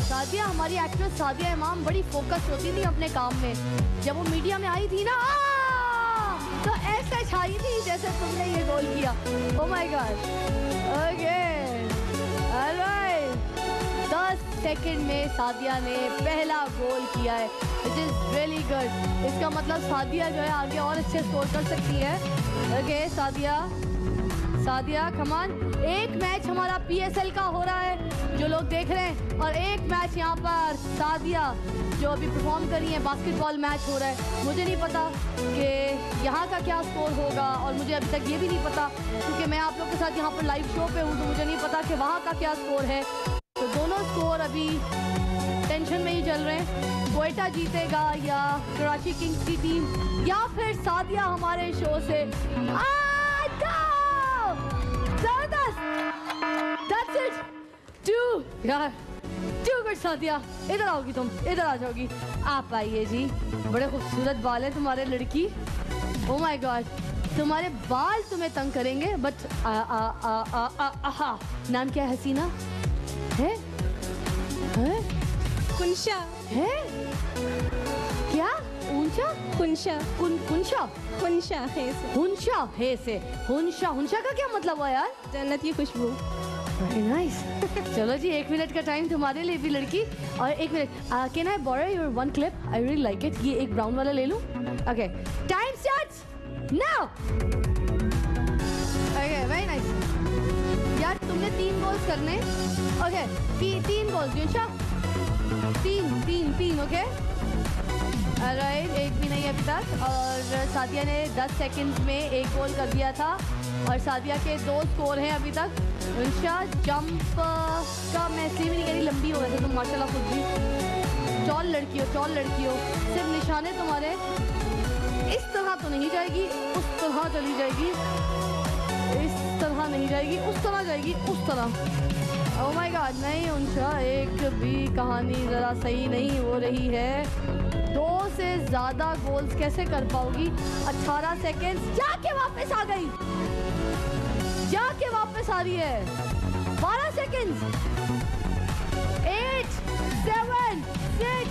सादिया हमारी एक्ट्रेस सादिया इमाम बड़ी फोकस होती थी अपने काम में। जब वो मीडिया में आई थी ना तो ऐसे छाई थी जैसे तुमने ये गोल किया। ओह my God. Okay, alright. 10 second में सादिया ने पहला गोल किया है, विच इज रियली गुड। इसका मतलब सादिया जो है आगे और अच्छे स्कोर कर सकती है। Okay Sadia come on. एक मैच हमारा PSL का हो रहा है जो लोग देख रहे हैं, और एक मैच यहाँ पर सादिया जो अभी परफॉर्म कर रही है, बास्केटबॉल मैच हो रहा है। मुझे नहीं पता कि यहाँ का क्या स्कोर होगा, और मुझे अभी तक ये भी नहीं पता क्योंकि मैं आप लोग के साथ यहाँ पर लाइव शो पे हूँ, तो मुझे नहीं पता कि वहाँ का क्या स्कोर है। तो दोनों स्कोर अभी टेंशन में ही चल रहे हैं। क्वेटा जीतेगा या कराची किंग्स की टीम, या फिर सादिया हमारे शो से। That's it. 2 यार, 2 गुड सादिया। इधर आओगी तुम, इधर आ जाओगी। आप आइए जी, बड़े खूबसूरत बाल है तुम्हारे लड़की। ओह माय गॉड, तुम्हारे बाल तुम्हें तंग करेंगे, बट नाम क्या है? हसीना है? खुनशा है क्या? ऊंचा? खुनशा खुनशा खुनशा है से। हुनशा है से। हुनशा का क्या मतलब हुआ यार? जन्नत की खुशबू। Very nice. चलो जी, 1 मिनट का टाइम तुम्हारे लिए भी लड़की। और 1 minute, can I borrow your 1 clip? I really like it. ये एक ब्राउन वाला ले लूं? Okay, time starts now. Okay, very nice. यार तुमने 3 गोल्स करने। Okay, 3 goals. Yusha 3। Okay, right. एक भी नहीं अभी तक। और सादिया ने 10 सेकंड्स में 1 गोल कर दिया था, और सादिया के 2 स्कोर हैं अभी तक। उनशा जंप का मैं इसलिए भी नहीं कह रही, लंबी हो गई तुम माशाल्लाह खुद भी। टॉल लड़की हो। सिर्फ निशाने तुम्हारे इस तरह तो नहीं जाएगी, उस तरह चली जाएगी, इस तरह नहीं जाएगी, उस तरह जाएगी, उस तरह। ओह माय गॉड, नहीं उनशा, एक भी कहानी ज़रा सही नहीं हो रही है। 2 से ज़्यादा गोल्स कैसे कर पाओगी? 18 सेकेंड। जाके वापस आ गई, जाके वापस आ रही है। 12 सेकेंड। 8, 7, 6,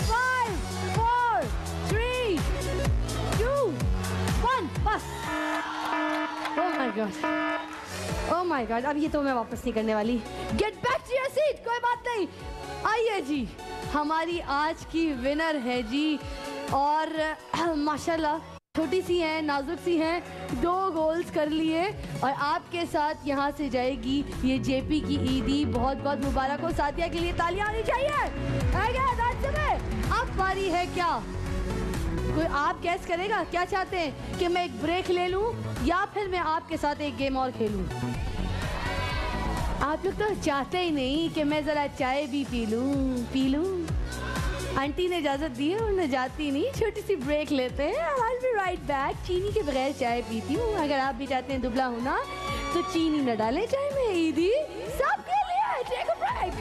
5, 4, 3, 2, 1, बस। ओह माय गॉड, अब ये तो मैं वापस नहीं करने वाली। Get back to your seat, कोई बात नहीं। आइए जी, हमारी आज की विनर है जी, और माशाल्लाह छोटी सी हैं, नाजुक सी हैं, 2 गोल्स कर लिए, और आपके साथ यहाँ से जाएगी ये JP की ईदी। बहुत बहुत मुबारक हो। सादिया के लिए तालियां आनी चाहिए। अब बारी है क्या? कोई आप गैस करेगा? क्या चाहते हैं कि मैं एक ब्रेक ले लूं या फिर मैं आपके साथ एक गेम और खेलूं? आप लोग तो चाहते ही नहीं कि मैं जरा चाय भी पी लूं। आंटी ने इजाजत दी है और मैं जाती नहीं, छोटी सी ब्रेक लेते हैं। I'll be right back। चीनी के बगैर चाय पीती हूँ। अगर आप भी चाहते हैं दुबला होना तो चीनी न डालें चाय में। ईदी सबके लिए take a break.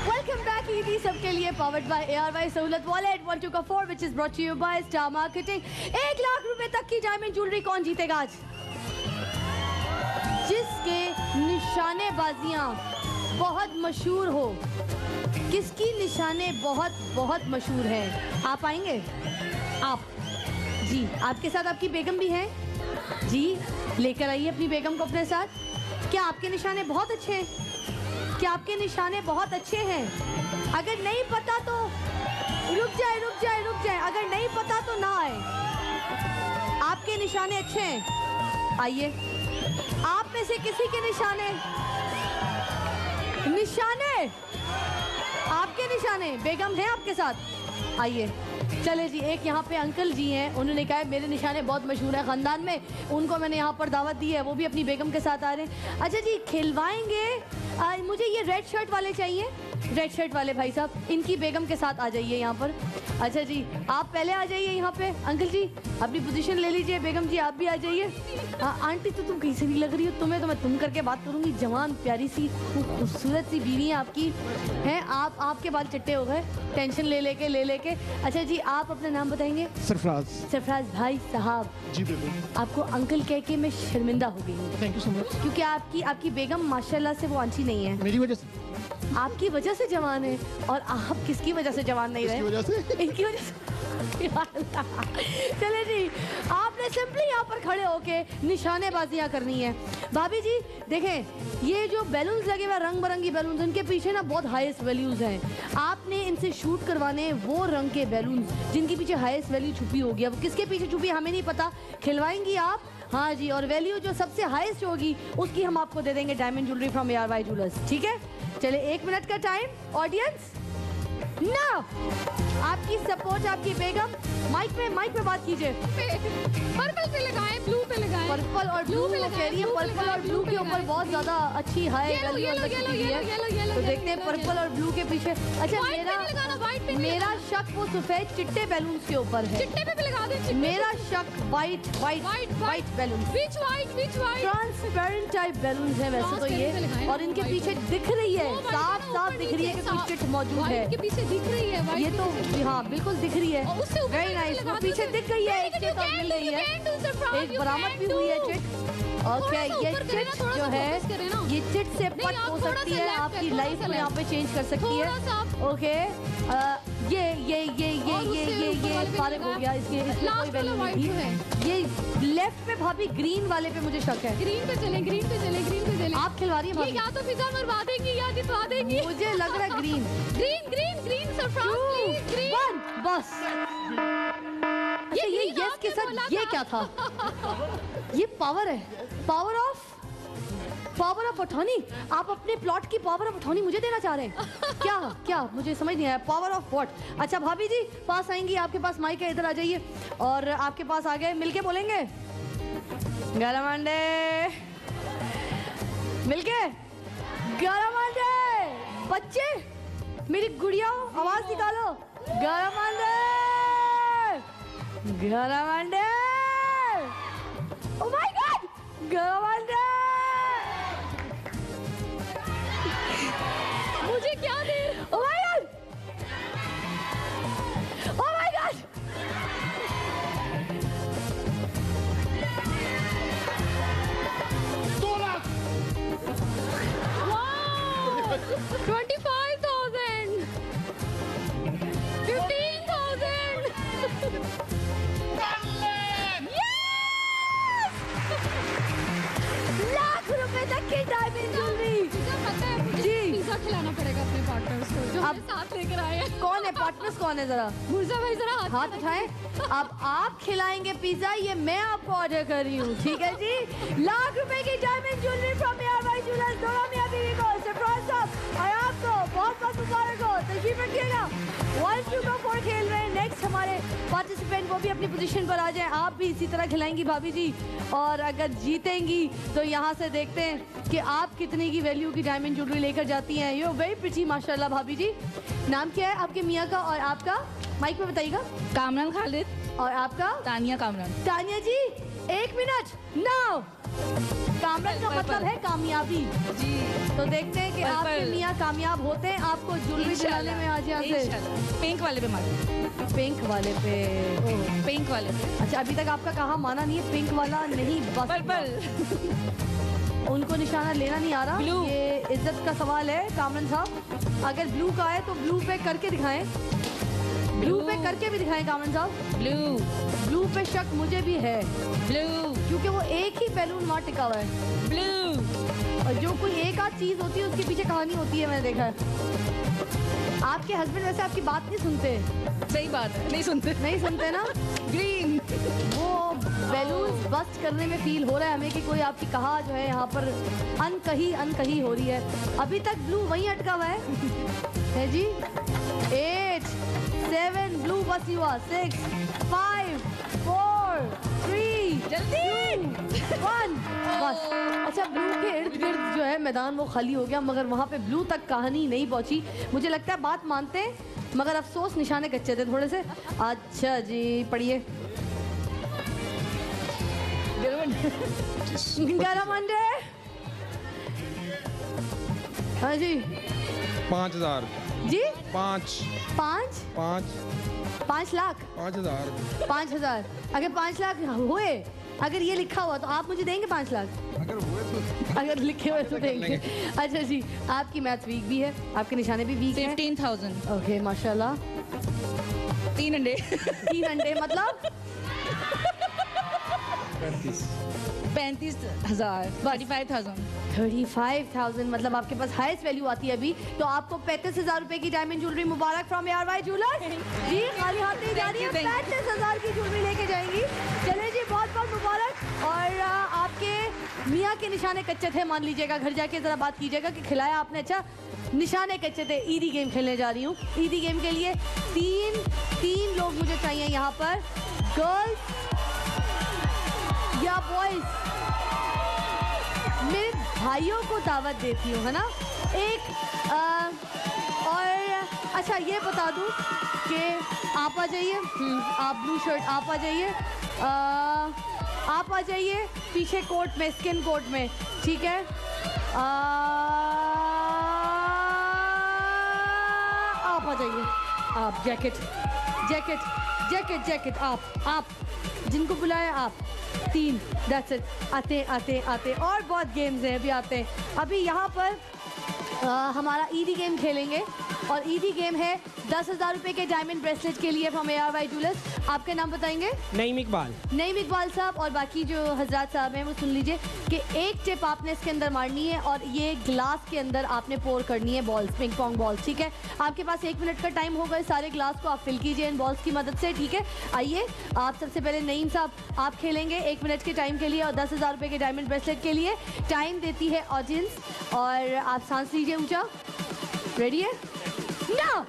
Welcome back. ईदी सबके लिए powered by ARY Sahulat wallet 1224 which is brought to you by star marketing. 1 lakh रुपए तक की डायमंड ज्वेलरी कौन जीतेगा आज? जिसके निशानेबाजियां बहुत मशहूर हो। किसकी निशाने बहुत बहुत मशहूर है? आप आएंगे? आप जी, आपके साथ आपकी बेगम भी है जी, लेकर आइए अपनी बेगम को अपने साथ। क्या आपके निशाने बहुत अच्छे हैं? क्या आपके निशाने बहुत अच्छे हैं? अगर नहीं पता तो रुक जाए। अगर नहीं पता तो ना आए। आपके निशाने अच्छे हैं? आइए। आप में से किसी के निशाने आपके निशाने बेगम हैं आपके साथ? आइए। चले जी, एक यहाँ पे अंकल जी हैं, उन्होंने कहा मेरे निशाने बहुत मशहूर है खानदान में, उनको मैंने यहाँ पर दावत दी है, वो भी अपनी बेगम के साथ आ रहे हैं। अच्छा जी, खिलवाएंगे। मुझे ये रेड शर्ट वाले चाहिए, रेड शर्ट वाले भाई साहब, इनकी बेगम के साथ आ जाइए यहाँ पर। अच्छा जी, आप पहले आ जाइए यहाँ पे। अंकल जी अपनी पोजीशन ले लीजिए। बेगम जी आप भी आ जाइए। आंटी तो तुम कैसे नहीं लग रही हो, तुम्हें तो मैं तुम करके बात करूंगी। जवान प्यारी सी खूबसूरत सी बीवी है आपकी, हैं आप? आपके बाल चिट्टे हो गए टेंशन ले लेके। अच्छा जी, आप अपना नाम बताएंगे? सरफराज भाई साहब। जी बिल्कुल। आपको अंकल कह के मैं शर्मिंदा हो गई हूँ। Thank you so much. क्योंकि आपकी बेगम माशाल्लाह से वो आंची नहीं है। मेरी वजह से? आपकी वजह से जवान है। और आप किसकी वजह से जवान नहीं रहे? इनकी वजह से। चले जी, आपने सिंपली यहाँ पर खड़े होके निशानेबाजियाँ करनी है। भाभी जी देखें, ये जो बैलून्स लगे हुए रंग बिरंगी बैलून्स, इनके पीछे ना बहुत हाईएस्ट वैल्यूज हैं। आपने इनसे शूट करवाने वो रंग के बैलून्स जिनके पीछे हाईएस्ट वैल्यू छुपी होगी। अब किसके पीछे छुपी हमें नहीं पता। खिलवाएंगी आप? हाँ जी, और वैल्यू जो सबसे हाईएस्ट होगी उसकी हम आपको दे देंगे diamond jewellery from ARY jewellers. ठीक है, चले 1 मिनट का टाइम। ऑडियंस ना, आपकी सपोर्ट, आपकी बेगम माइक पे बात कीजिए। पर्पल पे लगाएं, ब्लू पे लगाएं। पर्पल और ब्लू पे कह रही है। पर्पल और ब्लू के ऊपर बहुत ज्यादा अच्छी हाई वैल्यू है। तो देखते हैं पर्पल और ब्लू के पीछे। अच्छा, मेरा शक वो सफेद चिट्टे बैलून्स के ऊपर है। चिट्टे पे भी लगा दें। मेरा शक white balloon, transparent type balloon है वैसे तो ये, और इनके पीछे दिख रही है, साफ दिख रही है कि कुछ चिट मौजूद है। इनके पीछे दिख रही है ये तो, हाँ बिल्कुल दिख रही है। Very nice. वो पीछे दिख गई है, एक चिट और मिल रही है, एक बरामद भी हुई है चिट। ओके, ये चिट जो है, ये चिट से पट हो सकती है, आपकी लाइफ को यहाँ पे चेंज कर सकती है। ओके, ये फारिग हो गया, इसकी कोई वैल्यू नहीं थी। ये लेफ्ट पे भाभी ग्रीन वाले पे मुझे शक है। ग्रीन पे चलें। आप खिलवा रही हैं भाभी? या तो फिजा मरवा देंगी या जितवा देंगी। मुझे लग रहा है ग्रीन। सरफराज ग्रीन। 1 बस। ये यस के साथ ये क्या था? ये पावर है, पावर ऑफ अटॉर्नी। आप अपने प्लॉट की पावर ऑफ अटॉर्नी मुझे देना चाह रहे हैं? क्या मुझे समझ नहीं आया। Power of what? अच्छा भाभी जी पास आएंगी, आपके पास माइक है, इधर आ जाइए। और आपके पास आ गए, मिलके बोलेंगे गरम अंडे, मिलके गरम अंडे। बच्चे मेरी गुड़िया आवाज निकालो, गरम अंडे, गरम अंडे। ओह माय गॉड, गरम अंडे। मुझे क्या देर? Oh my god, oh my god. Wow, 25,000, 15,000। Lakh रुपए तक की डायमंड ज्वेलरी। जी, पिज्जा खिलाना पड़ेगा अपने पार्टनर्स को जो अब हमें साथ लेकर आए हैं। कौन है पार्टनर्स? कौन है? जरा मुर्जा भाई जरा हाथ उठाएं। अब आप खिलाएंगे पिज्जा, ये मैं आपको ऑर्डर कर रही हूँ। ठीक है जी, लाख रुपए की diamond jewellery from ARY jewellers डोरा मियां बीवी को सरफराज साहब और आपको बहुत बहुत मुबारक हो। तशरीफ रखिएगा। 1 2 4 खेल रहे हैं। नेक्स्ट हमारे पार्टिसिपेंट वो भी अपनी पोजीशन पर आ जाएं। आप भी इसी तरह खिलाएंगी भाभी जी, और अगर जीतेंगी तो यहाँ से देखते हैं कि आप कितने की वैल्यू की डायमंड ज्वेलरी लेकर जाती हैं। यू वेरी प्रिटी माशाल्लाह भाभी जी। नाम क्या है आपके मियाँ का और आपका? माइक में बताइएगा। कामरान खालिद और आपका? तानिया कामरान। तानिया जी 1 मिनट नाउ। कामरान का मतलब है कामयाबी जी। तो देखते हैं कि आपके मियाँ कामयाब होते हैं आपको ज्वेलरी दिलाने में आज यहाँ से। पिंक वाले पे मारो। पिंक वाले पे। पिंक वाले पे। अच्छा अभी तक आपका कहा माना नहीं है। पिंक वाला नहीं बस पर्पल। उनको निशाना लेना नहीं आ रहा। ब्लू। ये इज्जत का सवाल है कामरान साहब। अगर ब्लू का है तो ब्लू पे करके दिखाएं। ब्लू पे करके भी दिखाएं कामरान साहब। ब्लू। ब्लू पे शक मुझे भी है ब्लू क्योंकि वो एक ही बैलून वहाँ टिका हुआ है। ब्लू। और जो कोई एक आध चीज होती है उसके पीछे कहानी होती है, मैंने देखा है। आपके हस्बैंड वैसे आपकी बात नहीं सुनते। सही बात है, नहीं सुनते ना। ग्रीन। वो बैलून बस्ट करने में फील हो रहा है हमें कि कोई आपकी कहा जो है यहाँ पर अनकही हो रही है। अभी तक ब्लू वहीं अटका हुआ है जी। 8 7 ब्लू बस हुआ। 6 5 4 3 जल्दी 1 बस। अच्छा ब्लू के इर्द गिर्द जो है मैदान वो खाली हो गया, मगर वहाँ पे ब्लू तक कहानी नहीं पहुँची। मुझे लगता है बात मानते हैं, मगर अफसोस निशाने कच्चे थे थोड़े से। अच्छा जी पढ़िए। गरम अंडे। हाँ जी 5000 जी। 5 लाख 5000 5000। अगर 5 लाख हुए, अगर ये लिखा हुआ तो आप मुझे देंगे 5 लाख? अगर लिखे हुए तो देंगे। अच्छा जी आपकी मैथ वीक भी है, आपके निशाने भी वीक है। 15,000। ओके माशाल्लाह। 3 अंडे। 3 अंडे मतलब 35,000। 45,000। 35,000 मतलब आपके पास हाईएस्ट वैल्यू आती है अभी। तो आपको 35,000 रुपए की डायमंड ज्वेलरी मुबारक फ्रॉम ARY ज्वेलर्स जी। खाली हाथ नहीं जा रही है, 35,000 की ज्वेलरी लेके जाएंगी। चले जी बहुत बहुत मुबारक। और आपके मियाँ के निशाने कच्चे थे मान लीजिएगा। घर जाके जरा बात कीजिएगा कि खिलाया आपने। अच्छा निशाने कच्चे थे। ईदी गेम खेलने जा रही हूँ। ईदी गेम के लिए तीन लोग मुझे चाहिए यहाँ पर, गर्ल्स या बॉयज। मेरे भाइयों को दावत देती हूँ है ना। एक और अच्छा ये बता दूँ कि आप आ जाइए। आप ब्लू शर्ट आप आ जाइए। आप आ जाइए पीछे कोट में, स्किन कोट में, ठीक है। आप आ जाइए। आप जैकेट आप जिनको बुलाया आप 3 दैट्स इट। आते और बहुत गेम्स हैं अभी आते हैं। अभी यहाँ पर हमारा ईदी गेम खेलेंगे और ईदी गेम है 10,000 रुपए के डायमंड ब्रेसलेट के लिए फ्रॉम ARY ज्वेलर्स। आपका नाम बताएंगे? नईम इकबाल साहब। और बाकी जो हजरात साहब हैं वो सुन लीजिए कि एक टिप आपने इसके अंदर मारनी है और ये ग्लास के अंदर आपने पोर करनी है बॉल्स, पिंग पोंग बॉल्स, ठीक है। आपके पास 1 मिनट का टाइम होगा। सारे ग्लास को आप फिल कीजिए इन बॉल्स की मदद से, ठीक है। आइए आप सबसे पहले नईम साहब आप खेलेंगे 1 मिनट के टाइम के लिए और 10,000 रुपए के डायमंड ब्रेसलेट के लिए। टाइम देती है ऑडियंस और आप सांस लीजिए ऊंचा। रेडी है ना?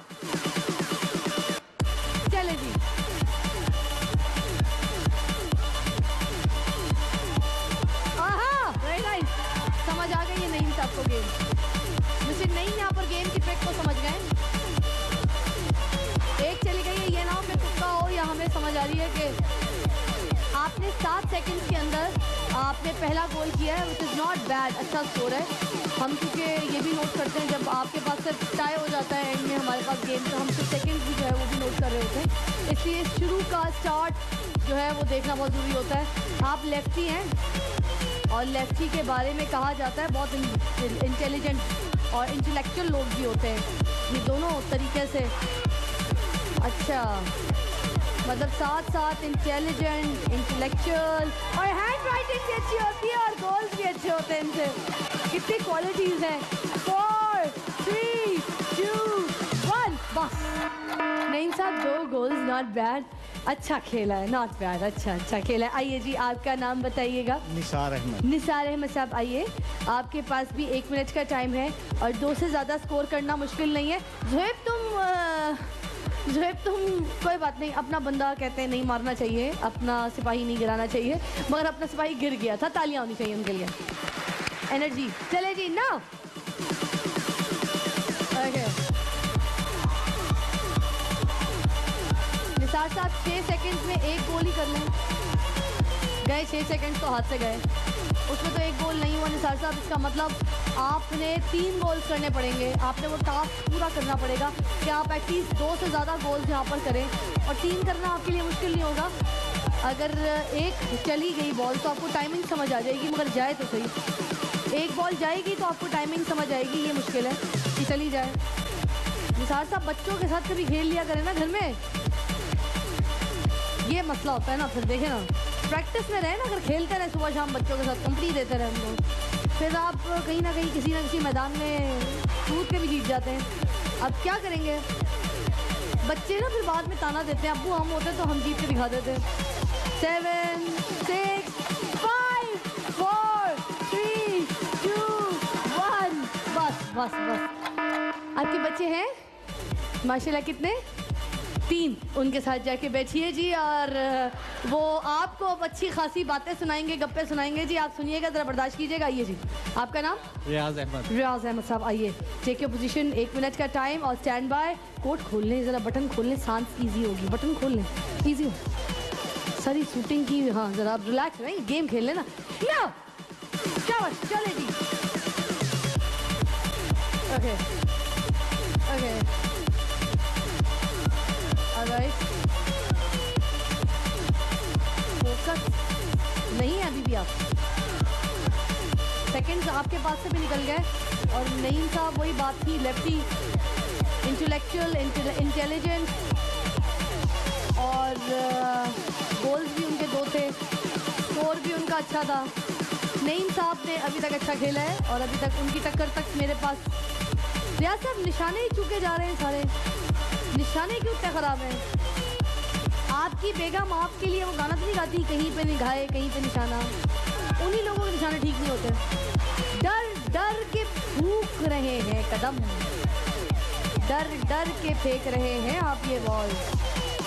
चले जी। Very nice. समझ आ गई है नहीं सबको गेम। मुझे नहीं यहाँ पर गेम की ट्रिक को समझ गए। एक चली गई है, ये ना हो कि तुक्का हो या हमें समझ आ रही है कि आपने 7 सेकंड के अंदर आपने पहला गोल किया है, विच इज़ नॉट बैड। अच्छा स्कोर है। हम क्योंकि ये भी नोट करते हैं जब आपके पास सिर्फ टाई हो जाता है एंड में हमारे पास गेम, तो हम सिर्फ सेकंड भी जो है वो भी नोट कर रहे होते हैं। इसलिए शुरू का स्टार्ट जो है वो देखना बहुत ज़रूरी होता है। आप लेफ्टी हैं और लेफ्टी के बारे में कहा जाता है बहुत इंटेलिजेंट और इंटेलेक्चुअल लोग भी होते हैं। ये दोनों तरीके से। अच्छा मतलब साथ इंटेलिजेंट, इंटेलेक्चुअल और हैंड राइटिंग भी अच्छी होती है और गोल्स भी अच्छे होते हैं इनसे। कितनी क्वालिटीज़ हैं। 4 3 2 1 बस। नहीं साहब 2 गोल्स नॉट बैड। अच्छा खेला है, नॉट बैड, अच्छा खेला है। आइए जी, आपका नाम बताइएगा। निसार अहमद। निसार अहमद साहब, आइए, आपके पास भी 1 मिनट का टाइम है और 2 से ज़्यादा स्कोर करना मुश्किल नहीं है। ज़ुहैब तुम कोई बात नहीं, अपना बंदा कहते हैं नहीं मारना चाहिए, अपना सिपाही नहीं गिराना चाहिए, मगर अपना सिपाही गिर गया था, तालियां होनी चाहिए उनके लिए। एनर्जी, चले जी ना। ओके निसार साहब, 6 सेकंड्स में 1 गोल ही कर लें। गए 6 सेकंड्स तो हाथ से गए, उसमें तो 1 गोल नहीं हुआ निसार साहब। इसका मतलब आपने 3 गोल्स करने पड़ेंगे, आपने वो टास्क पूरा करना पड़ेगा कि आप एटलीस्ट 2 से ज़्यादा गोल्स यहाँ पर करें, और 3 करना आपके लिए मुश्किल नहीं होगा। अगर 1 चली गई बॉल तो आपको टाइमिंग समझ आ जाएगी, मगर जाए तो सही। 1 बॉल जाएगी तो आपको टाइमिंग समझ आएगी, ये मुश्किल है कि चली जाए। निसार साहब, बच्चों के साथ कभी खेल लिया करें ना घर में, ये मसला होता है ना, फिर देखे ना, प्रैक्टिस में रहे ना, अगर खेलते रहे सुबह शाम बच्चों के साथ, कंपनी देते रहे हम लोग, फिर आप कहीं ना कहीं किसी ना किसी मैदान में कूद के भी जीत जाते हैं। अब क्या करेंगे, बच्चे ना फिर बाद में ताना देते हैं, अब्बू हम होते तो हम जीत के दिखा देते। 7 6 5 4 3 2 1 बस। आपके बच्चे हैं माशाल्लाह, कितने? 3। उनके साथ जाके बैठिए जी, और वो आपको अच्छी खासी बातें सुनाएंगे, गप्पे सुनाएंगे जी, आप सुनिएगा, ज़रा बर्दाश्त कीजिएगा। आइए जी, आपका नाम? रियाज अहमद। रियाज अहमद साहब, आइए, टेक योर पोजीशन, 1 मिनट का टाइम और स्टैंड बाय। कोट खोल लें, ज़रा बटन खोल लें, सांस ईजी होगी, बटन खोल लें, ईजी हो सारी शूटिंग की। हाँ, ज़रा आप रिलैक्स रहें, गेम खेल लेना ना। चले जी, ओके फोकस नहीं है अभी भी, आप सेकंड्स आपके पास से भी निकल गए। और नईम साहब, वही बात थी, लेफ्टी, इंटेलेक्चुअल, इंटेलिजेंट, और गोल्स भी उनके 2 थे, स्कोर भी उनका अच्छा था। नईम साहब ने अभी तक अच्छा खेला है, और अभी तक उनकी टक्कर तक मेरे पास। रियाज साहब, निशाने ही चूके जा रहे हैं सारे, निशाने क्यों इतने खराब हैं? आपकी बेगम आपके लिए वो गाना तो नहीं गाती, कहीं पे निगाहे कहीं पे निशाना, उन्हीं लोगों के निशाने ठीक नहीं होते। डर के फूंक रहे हैं कदम, डर के फेंक रहे हैं आप ये बॉल।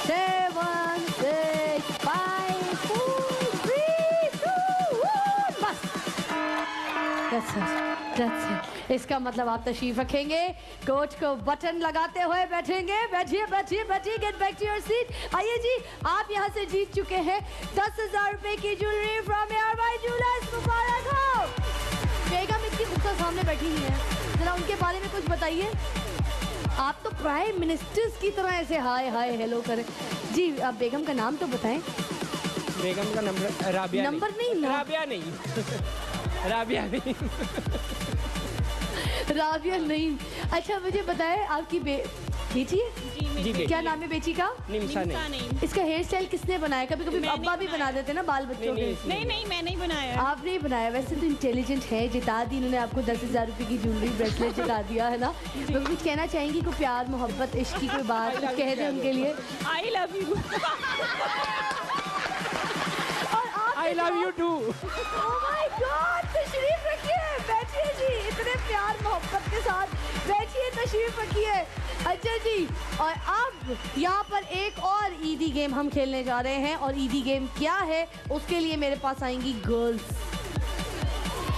7 6 5 4 3 2 1 बस। That's it. इसका मतलब आप तशरीफ रखेंगे, कोच को बटन लगाते हुए बैठेंगे। बैठिए, get back to your seat. आइए जी, आप यहाँ से जीत चुके हैं 10,000 रुपए की ज्वेलरी फ्रॉम ARY ज्वेलर्स। मुबारक हो। बेगम इतनी खूबसूरत सामने बैठी हुई है, जरा उनके बारे में कुछ बताइए। आप तो प्राइम मिनिस्टर्स की तरह ऐसे हाय हेलो करें जी। आप बेगम का नाम तो बताएं। बेगम का नंबर राबिया नहीं। अच्छा, मुझे बताएं, आपकी बेटी जी, क्या नाम है बेटी का? निम्सा नहीं। इसका हेयर स्टाइल किसने बनाया? कभी अब्बा भी बना देते ना बाल बच्चों के। नहीं, मैं नहीं बनाया। आप नहीं बनाया? वैसे तो इंटेलिजेंट है, जिता दी इन्होंने आपको 10,000 रुपए की ज्वेलरी, ब्रेसलेट जिता दिया है ना। तो कुछ कहना चाहेंगी, कोई प्यार मोहब्बत इश्क की कोई बात कह दे उनके लिए? I love you. I love you too. Oh my God, तशरीफ रखिए, बैठिए जी, इतने प्यार मोहब्बत के साथ बैठिए, तशरीफ रखिए। अच्छा जी, और अब यहाँ पर एक और ईदी गेम हम खेलने जा रहे हैं, और ईदी गेम क्या है, उसके लिए मेरे पास आएंगी गर्ल्स,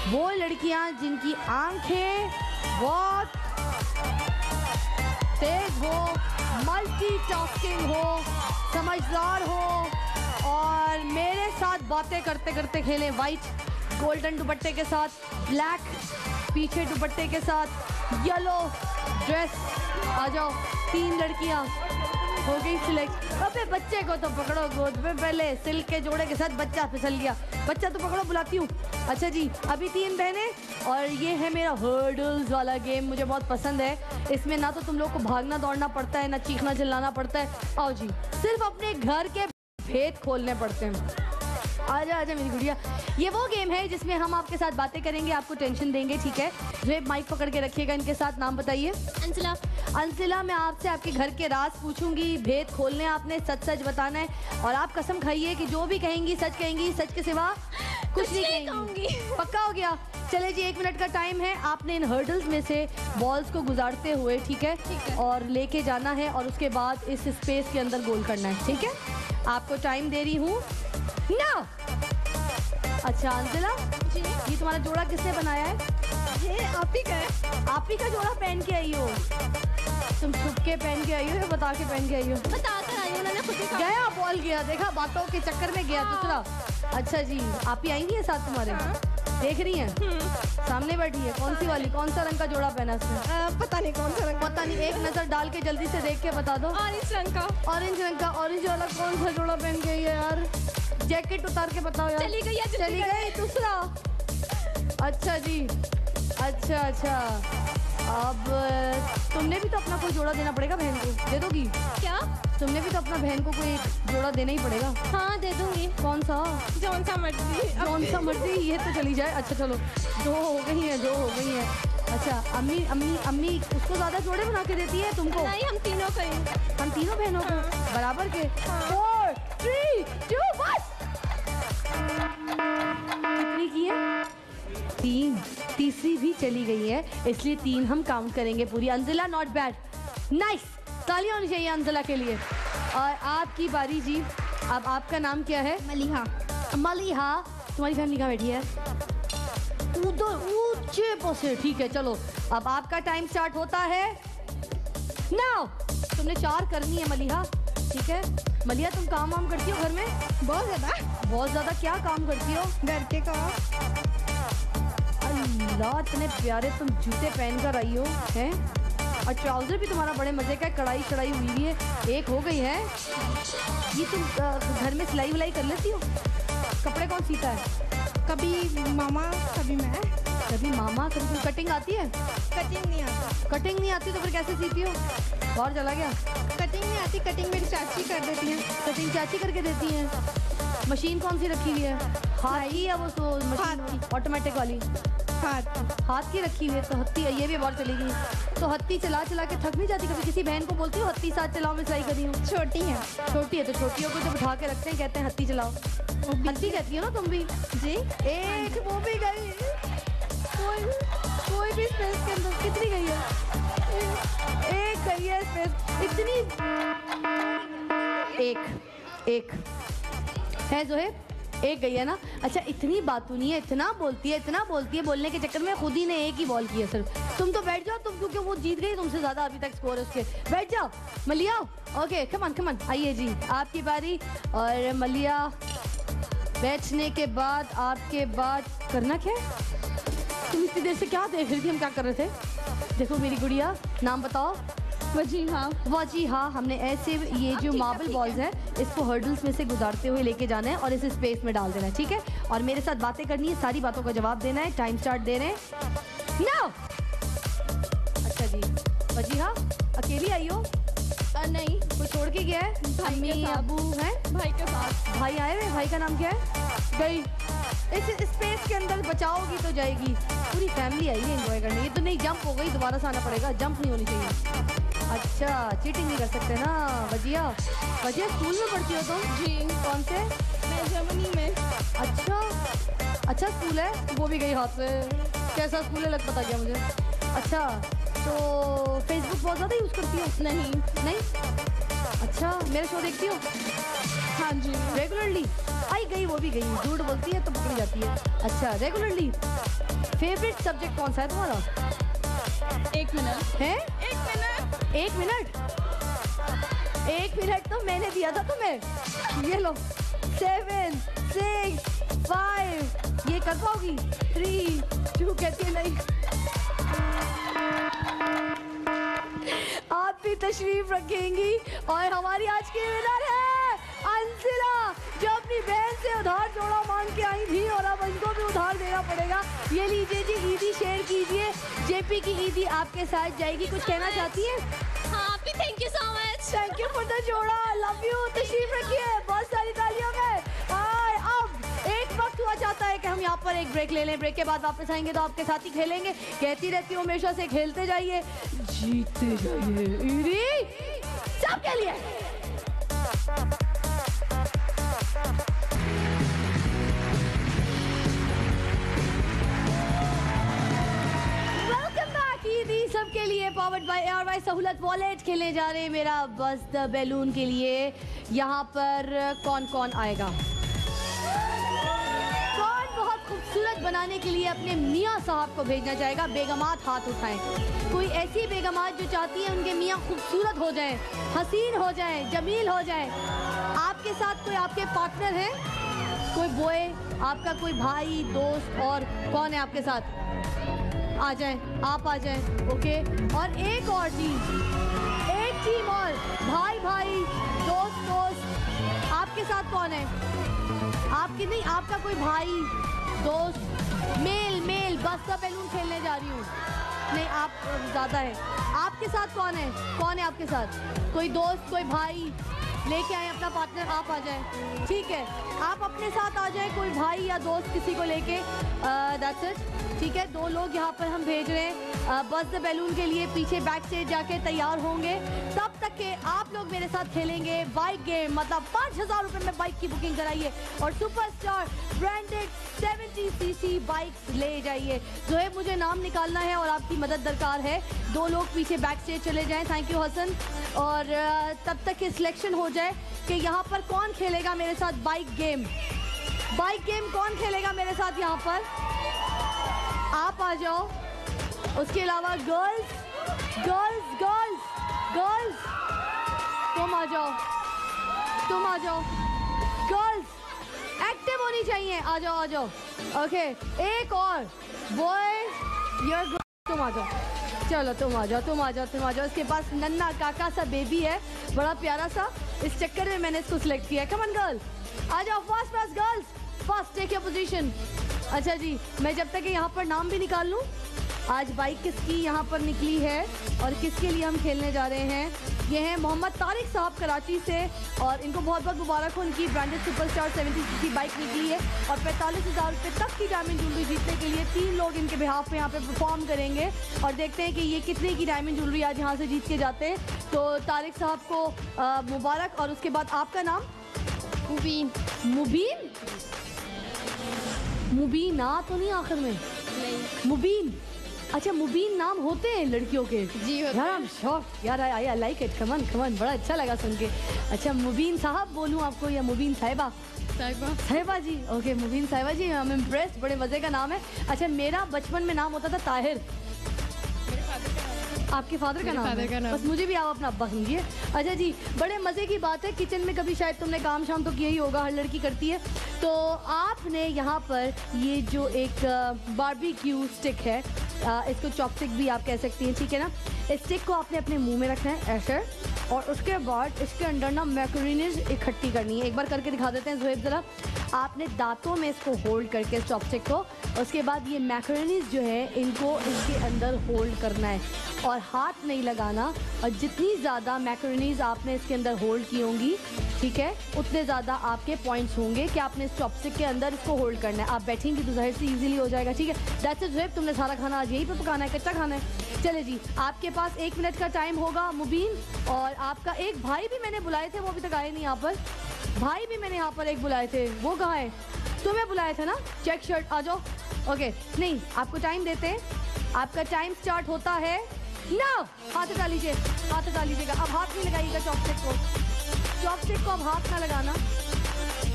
वो लड़कियाँ जिनकी आंखें बहुत तेज हो, मल्टीटास्किंग हो, समझदार हो, और मेरे साथ बातें करते करते खेलें। वाइट गोल्डन दुपट्टे के साथ, ब्लैक पीछे दुपट्टे के साथ, येलो ड्रेस। आ जाओ, 3 लड़कियां हो गई सिलेक्ट। अबे बच्चे को तो पकड़ो गोद में, पहले सिल्क के जोड़े के साथ बच्चा फिसल गया, बच्चा तो पकड़ो, बुलाती हूँ। अच्छा जी, अभी 3 बहनें, और ये है मेरा हर्डल्स वाला गेम, मुझे बहुत पसंद है। इसमें ना तो तुम लोग को भागना दौड़ना पड़ता है, ना चीखना चिल्लाना पड़ता है। आओ जी, सिर्फ अपने घर के भेद खोलने पड़ते हैं। आजा आजा मेरी गुड़िया। ये वो गेम है जिसमें हम आपके साथ बातें करेंगे, आपको टेंशन देंगे, ठीक है? जो माइक पकड़ के रखिएगा इनके साथ। नाम बताइए। अंशिला। अंशिला, मैं आपसे आपके घर के राज पूछूंगी, भेद खोलने आपने, सच सच बताना है और आप कसम खाइए कि जो भी कहेंगी सच कहेंगी, सच के सिवा कुछ नहीं कहेंगी। पक्का हो गया? चले जी, 1 मिनट का टाइम है। आपने इन हर्डल्स में से बॉल्स को गुजारते हुए, ठीक है, और लेके जाना है और उसके बाद इस स्पेस के अंदर गोल करना है, ठीक है? आपको टाइम दे रही हूँ नाउ। अच्छा अंशिला जी, ये तुम्हारा जोड़ा किसने बनाया है? ये आप ही का है। आप ही का जोड़ा पहन के आई हो? तुम छुप के पहन के आई हो या बता के पहन के आई हो? बता कर आई हूँ, उन्होंने खुद ही कहा। गया बॉल गया, देखा बातों के चक्कर में गया दूसरा। अच्छा जी, आप ही आएंगी साथ तुम्हारे? देख रही हैं? सामने बैठी है। कौन सी वाली? कौन सा रंग का जोड़ा पहना उसने? पता नहीं कौन सा रंग। पता नहीं, एक नजर डाल के जल्दी से देख के बता दो। ऑरेंज रंग का। ऑरेंज रंग का? ऑरेंज वाला कौन सा जोड़ा पहन के आई है यार? जैकेट उतार के बताओ यार। चली गई है, चली गई दूसरा। अच्छा जी, अच्छा अच्छा। अब तुमने भी तो अपना कोई जोड़ा देना पड़ेगा बहन को। दे दोगी? क्या? तुमने भी तो अपना बहन को कोई जोड़ा देना ही पड़ेगा। हाँ दे दूंगी। कौन सा? जौन सा मर्जी। कौन सा मर्जी? ये तो चली जाए। अच्छा चलो, 2 हो गई है, 2 हो गई है। अच्छा अम्मी अम्मी अम्मी उसको ज्यादा जोड़े बना के देती है तुमको? नहीं, हम तीनों करेंगे। हम तीनों बहनों को बराबर के? 4 3 2 बस। कितनी की है? 3। तीसरी भी चली गई है, इसलिए 3 हम काउंट करेंगे पूरी। अंशिला नॉट बैड, नाइस। तालियां होनी चाहिए अंशिला के लिए। और आपकी बारी जी। अब आपका नाम क्या है? मलिहा। मलिहा, तुम्हारी फैमिली कहाँ बैठी है? उधर ऊंचे पोसे। ठीक है चलो, अब आपका टाइम स्टार्ट होता है नाउ। तुमने 4 करनी है मलिहा, ठीक है? मलिहा, तुम काम वाम करती हो घर में? बहुत ज्यादा। बहुत ज्यादा। क्या काम करती हो? घर के काम। अल्लाह, इतने प्यारे तुम जूते पहन कर आई हो हैं, और ट्राउजर भी तुम्हारा बड़े मजे का है, कढ़ाई कढ़ाई हुई भी है। 1 हो गई है। ये तुम घर में सिलाई विलाई कर लेती हो? कपड़े कौन सीता है? कभी मामा, कभी मैं। कभी मामा, कभी तुम। कटिंग आती है? कटिंग नहीं आती। कटिंग नहीं आती तो फिर कैसे सीती हो? और चला गया। कटिंग नहीं आती, कटिंग मेरी चाची कर देती है। कटिंग चाची करके देती हैं। मशीन कौन सी रखी हुई है? हाथ की या वो तो मशीन ऑटोमेटिक वाली? हाथ की रखी हुई है। तो हत्ती, ये भी बहुत चलेगी। तो हत्ती चला चला के थक नहीं जाती? कभी किसी बहन को बोलती हो हत्ती साथ चलाओ, मैं सिलाई कर रही हूँ? छोटी है। छोटी है तो छोटियों को जब उठा के रखते हैं कहते हैं हत्ती चलाओ। हत्ती कहती हो ना तुम भी? जी। एक वो भी गई, कोई भी स्पेस के अंदर। कितनी गई है? एक गई है स्पेस। इतनी एक है जो है, एक गई है ना? अच्छा, इतनी बातूनी है, इतना बोलती है, बोलने के चक्कर में खुद ही ने एक ही बॉल की है सिर्फ। तुम तो बैठ जाओ, तुम क्योंकि वो जीत गई, तुमसे ज्यादा अभी तक स्कोर है उसके। बैठ जाओ मलिया। ओके कम ऑन आइए जी, आपकी बारी। और मलिया, बैठने के बाद आपके बाद करना क्या है? तुम इतनी देर से क्या देख रही थी? हम क्या कर रहे थे? देखो मेरी गुड़िया, नाम बताओ। वजीहा। हमने ऐसे ये जो मार्बल बॉल्स हैं इसको हर्डल्स में से गुजारते हुए लेके जाना है और इसे स्पेस में डाल देना है, ठीक है? और मेरे साथ बातें करनी है, सारी बातों का जवाब देना है। टाइम स्टार्ट दे रहे हैं नाउ। अच्छा जी, वजीहा अकेली आई हो? नहीं, कोई छोड़ के गया है? अम्मी अबू हैं? भाई के साथ। भाई आए हुए? भाई का नाम क्या है? गई। इस स्पेस के अंदर बचाओगी तो जाएगी। पूरी फैमिली आई है एंजॉय करने। ये तो नहीं, जंप हो गई, दोबारा से आना पड़ेगा। जंप नहीं होनी चाहिए। अच्छा, चीटिंग नहीं कर सकते ना वजिया? वजिया, स्कूल में पढ़ती हो तुम? जी। कौन से? मैं जर्मनी में। अच्छा स्कूल है? वो भी गई हाथ से। कैसा स्कूल है लग पता गया मुझे। अच्छा, तो फेसबुक बहुत ज़्यादा यूज़ करती हो? नहीं। अच्छा, मेरा शो देखती हो? हाँ जी। रेगुलरली? आई गई, वो भी गई। झूठ बोलती है तो पकड़ी जाती है। अच्छा, रेगुलरली। फेवरेट सब्जेक्ट कौन सा है तुम्हारा? 1 मिनट है? 1 मिनट। 1 मिनट? 1 मिनट तो मैंने दिया था तुम्हें। ये लो। 7 6 5। ये कर पाओगी? 3 2 कहती है नहीं। आप भी तशरीफ रखेंगी और हमारी आज की विनर है अंशिला, जो अपनी बहन से उधार जोड़ा मांग के आई थी और अब इनको भी उधार देना पड़ेगा। ये लीजिए जी, ईदी शेयर कीजिए। जेपी की ईदी आपके साथ जाएगी। कुछ कहना चाहती है? हाँ आपी, thank you so much. Thank you for the जोड़ा, लव यू। तशरीफ रखिए बहुत सारी तालियों में। और अब चाहता है कि हम यहाँ पर एक ब्रेक ले लें, ब्रेक के बाद वापस आएंगे तो आपके साथ ही खेलेंगे। कहती रहती हूँ हमेशा से, खेलते जाइए जीतते जाइए। ईरी सबके लिए सबके लिए पावर्ड बाय एयरवाइज सहूलत वॉलेट खेलने जा रहे हैं मेरा बस द बैलून के लिए। यहाँ पर कौन कौन आएगा? कौन बहुत खूबसूरत बनाने के लिए अपने मियाँ साहब को भेजना चाहेगा? बेगमात हाथ उठाएं। कोई ऐसी बेगमात जो चाहती है उनके मियाँ खूबसूरत हो जाएं, हसीन हो जाएं, जमील हो जाएं। आपके साथ कोई आपके पार्टनर है, कोई बॉय, आपका कोई भाई, दोस्त, और कौन है आपके साथ? आ जाएं, आप आ जाएं। ओके, और एक और टीम, एक टीम और, भाई भाई, दोस्त दोस्त। आपके साथ कौन है? आपके नहीं, आपका कोई भाई, दोस्त, मेल मेल। बस द बैलून खेलने जा रही हूँ। नहीं, आप ज़्यादा है। आपके साथ कौन है? कौन है आपके साथ? कोई दोस्त, कोई भाई लेके आए अपना पार्टनर, आप आ जाएं। ठीक है, आप अपने साथ आ जाएं, कोई भाई या दोस्त किसी को लेके। That's it. ठीक है, 2 लोग यहाँ पर हम भेज रहे हैं बस द बैलून के लिए। पीछे बैक स्टेज जाके तैयार होंगे। तब तक के आप लोग मेरे साथ खेलेंगे बाइक गेम, मतलब 5000 रुपये में बाइक की बुकिंग कराइए और सुपरस्टार ब्रांडेड 70cc बाइक्स ले जाइए। जो है मुझे नाम निकालना है और आपकी मदद दरकार है। 2 लोग पीछे बैक स्टेज चले जाएं। Thank you Hasan. और तब तक के सिलेक्शन हो जाए कि यहाँ पर कौन खेलेगा मेरे साथ बाइक गेम। बाइक गेम कौन खेलेगा मेरे साथ यहाँ पर? आप आ जाओ। उसके अलावा गर्ल्स गर्ल्स गर्ल्स गर्ल्स तुम आ जाओ, तुम आ जाओ। गर्ल्स एक्टिव होनी चाहिए, आ जाओ आ जाओ। ओके, एक और बॉय, योर तुम आ जाओ। चलो तुम आ जाओ, तुम आ जाओ, तुम आ जाओ। इसके पास नन्ना काका सा बेबी है, बड़ा प्यारा सा। इस चक्कर में मैंने इसको सिलेक्ट किया। कम ऑन गर्ल, आ जाओ। Fast fast girls, fast take your position. अच्छा जी, मैं जब तक यहाँ पर नाम भी निकाल लूँ, आज बाइक किसकी यहाँ पर निकली है और किसके लिए हम खेलने जा रहे हैं। ये हैं मोहम्मद तारिक साहब कराची से, और इनको बहुत बहुत मुबारक हो। उनकी ब्रांडेड सुपरस्टार 70cc बाइक निकली है और 45,000 रुपये तक की डायमंड ज्वेलरी जीतने के लिए 3 लोग इनके बिहाफ पे यहाँ पे परफॉर्म करेंगे। और देखते हैं कि ये कितने की डायमंड ज्वेलरी आज यहाँ से जीत के जाते हैं। तो तारिक साहब को मुबारक। और उसके बाद आपका नाम? मुबीन। मुबीन? मुबीना तो नहीं आखिर में? नहीं, मुबीन। अच्छा, मुबीन नाम होते हैं लड़कियों के? जी होते हैं। यार शॉक यार, आई लाइक इट। कमन कमन, बड़ा अच्छा लगा सुन के। अच्छा, मुबीन साहब बोलूँ आपको या मुबीन साहिबा? साहिबा। साहिबा जी, ओके। मुबीन साहिबा जी, आई एम इम्प्रेस्ड, बड़े मज़े का नाम है। अच्छा, मेरा बचपन में नाम होता था ताहिर। आपके फादर का नाम है? बस मुझे भी आप अपना अब्बा समझिए। अच्छा जी, बड़े मज़े की बात है। किचन में कभी शायद तुमने काम शाम तो किया ही होगा, हर लड़की करती है। तो आपने यहाँ पर ये जो एक बारबेक्यू स्टिक है, इसको चॉपस्टिक भी आप कह सकती हैं, ठीक है ना। इस स्टिक को आपने अपने मुंह में रखना है ऐसे, और उसके बाद इसके अंदर ना मैकरोनीज इकट्ठी करनी है। एक बार करके दिखा देते हैं ज़ुहैब ज़रा। आपने दांतों में इसको होल्ड करके चॉपस्टिक को, उसके बाद ये मैकरोनीज जो है इनको इसके अंदर होल्ड करना है और हाथ नहीं लगाना। और जितनी ज़्यादा मैकरोनीज आपने इसके अंदर होल्ड की होंगी, ठीक है, उतने ज़्यादा आपके पॉइंट्स होंगे कि आपने इस चॉपस्टिक के अंदर इसको होल्ड करना है। आप बैठेंगी तो जाहिर से इजीली हो जाएगा, ठीक है। दैट्स इट ज़ुहैब, तुमने सारा खाना आज यहीं पे पकाना है, कच्चा खाना है। चले जी, आपके पास 1 मिनट का टाइम होगा मुबीन। और आपका एक भाई भी मैंने बुलाए थे, वो अभी तक आए नहीं यहाँ पर। भाई भी मैंने यहाँ पर एक बुलाए थे, वो कहाँ है? तुम्हें बुलाया था ना, चेक शर्ट, आ जाओ। ओके, नहीं, आपको टाइम देते हैं। आपका टाइम स्टार्ट होता है ना। हाथ हटा लीजिए, हाथ हटा लीजिएगा। अब हाथ नहीं लगाइएगा चॉपस्टिक को, चॉपस्टिक को अब हाथ ना लगाना।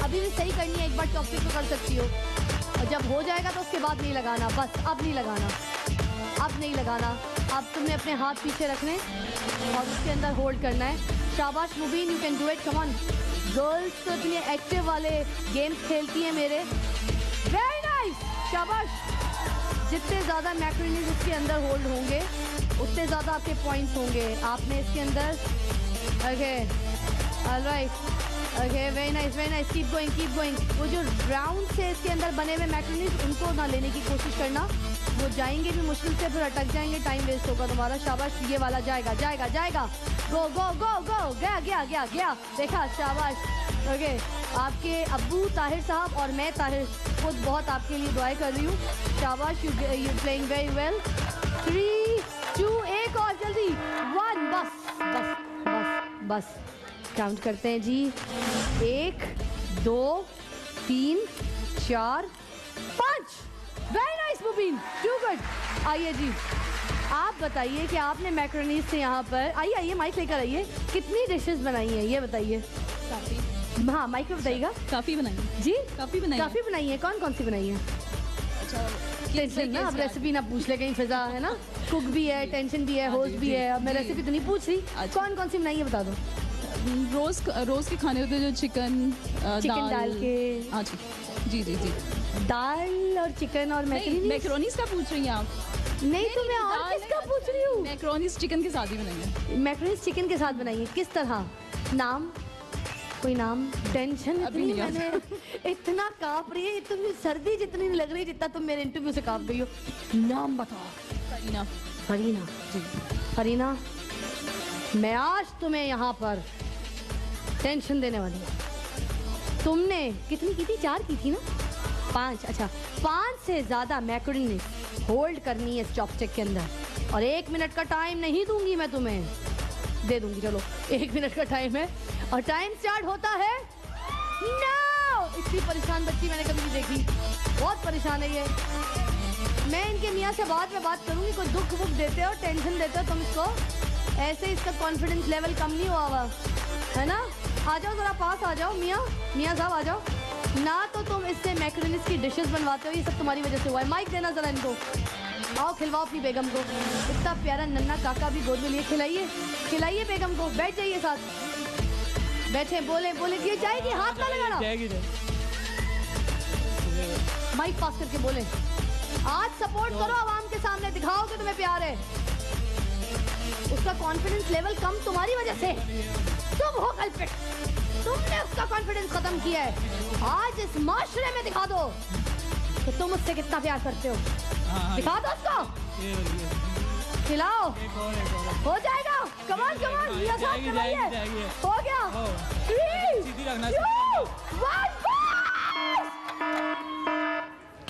अभी भी सही करनी है, एक बार चॉपस्टिक तो कर सकती हो, और जब हो जाएगा तो उसके बाद नहीं लगाना। बस अब नहीं लगाना, अब नहीं लगाना। अब तुमने अपने हाथ पीछे रखने और उसके अंदर होल्ड करना है। शाबाश Mubeen, you can do it, come on. Girls तो इतने एक्टिव वाले गेम्स खेलती हैं मेरे। वेरी नाइस, शाबाश। जितने ज़्यादा मैकरोनीज इसके अंदर होल्ड होंगे उतने ज़्यादा आपके पॉइंट्स होंगे। आपने इसके अंदर, okay, alright, okay, very nice, very nice, keep going, keep going. वो जो राउंड से इसके अंदर बने हुए मैकरोनीज, उनको ना लेने की कोशिश करना। वो जाएंगे भी मुश्किल से, फिर अटक जाएंगे, टाइम वेस्ट होगा तुम्हारा। शाबाश, ये वाला जाएगा जाएगा जाएगा। गो गो गो गो, गया गया गया गया, देखा, शाबाश। ओके, आपके अब्बू ताहिर साहब और मैं ताहिर खुद बहुत आपके लिए दुआएं कर रही हूँ। शाबाश, यू प्लेइंग वेरी वेल। 3, 2, 1 और जल्दी 1। बस बस बस बस, काउंट करते हैं जी। 1, 2, 3, 4, 5। Very nice Mubeen, too good. आइए जी, आप बताइए कि आपने मैक्रोनीज से यहाँ पर, आइए आइए माइक लेकर आइए, कितनी डिशेस बनाई हैं ये बताइए। काफी। हाँ, माइक में बताइएगा। काफी बनाई जी, काफी बनाई काफी बनाई है। कौन कौन सी बनाई है? अच्छा, टेंशन ना, अब रेसिपी ना पूछ ले कहीं फिजा है ना। कुक भी है, टेंशन भी है, होस्ट भी है। अब मैं रेसिपी तो नहीं पूछ रही, कौन कौन सी बनाई है बता दो। रोज के खाने होते हैं जो चिकन डाल के। हाँ जी जी जी। दाल और चिकन और मैक्रोनीज का पूछ रही हैं आप? नहीं तो मैं और किसका पूछ रही हूँ? मैक्रोनीज चिकन के साथ ही बनाएंगे। मैक्रोनीज चिकन के साथ बनाइए। किस तरह? नाम, कोई नाम? टेंशन इतनी मैंने इतना कांप रही है, इतनी सर्दी जितनी नहीं लग रही जितना तुम मेरे इंटरव्यू से कांप गई हो। नाम बताओ। फरीना। फरीना जी। फरीना, मैं आज तुम्हें यहाँ पर टेंशन देने वाली हूँ। तुमने कितनी की थी? 4 की थी ना? 5। अच्छा, 5 से ज्यादा मैक्रोनी होल्ड करनी है चॉपस्टिक के अंदर, और 1 मिनट का टाइम नहीं दूंगी मैं तुम्हें, दे दूंगी। चलो 1 मिनट का टाइम है और टाइम स्टार्ट होता है नाउ। इतनी परेशान बच्ची मैंने कभी नहीं देखी, बहुत परेशान है ये। मैं इनके मियाँ से बाद में बात करूंगी। कोई दुख वुख देते हो, टेंशन देते हो तुम इसको, ऐसे इसका कॉन्फिडेंस लेवल कम नहीं हुआ हुआ है ना। आ जाओ जरा पास आ जाओ, मियाँ साहब आ जाओ ना। तो तुम इससे मैक्रोनीज की डिशेस बनवाते हो, ये सब तुम्हारी वजह से हुआ है। माइक देना जरा इनको, आओ खिलवाओ अपनी बेगम को। इतना प्यारा नन्ना काका भी गोद में लिए, खिलाइए खिलाइए बेगम को। बैठ जाइए साथ, बैठे, बोले बोले ये जाएगी, हाथ ना लगाना। माइक पास करके बोले, आज सपोर्ट करो आवाम के सामने, दिखाओ कि तुम्हें प्यार है। उसका कॉन्फिडेंस लेवल कम तुम्हारी वजह से, तुम हो कल्प्रिट, तुमने उसका कॉन्फिडेंस खत्म किया है। आज इस माशरे में दिखा दो कि तुम उससे कितना प्यार करते हो। दिखा दो उसको, खिलाओ, हो जाएगा। कमान कमान, मियां साहब खिलाइए, हो गया। 3, 2, 1।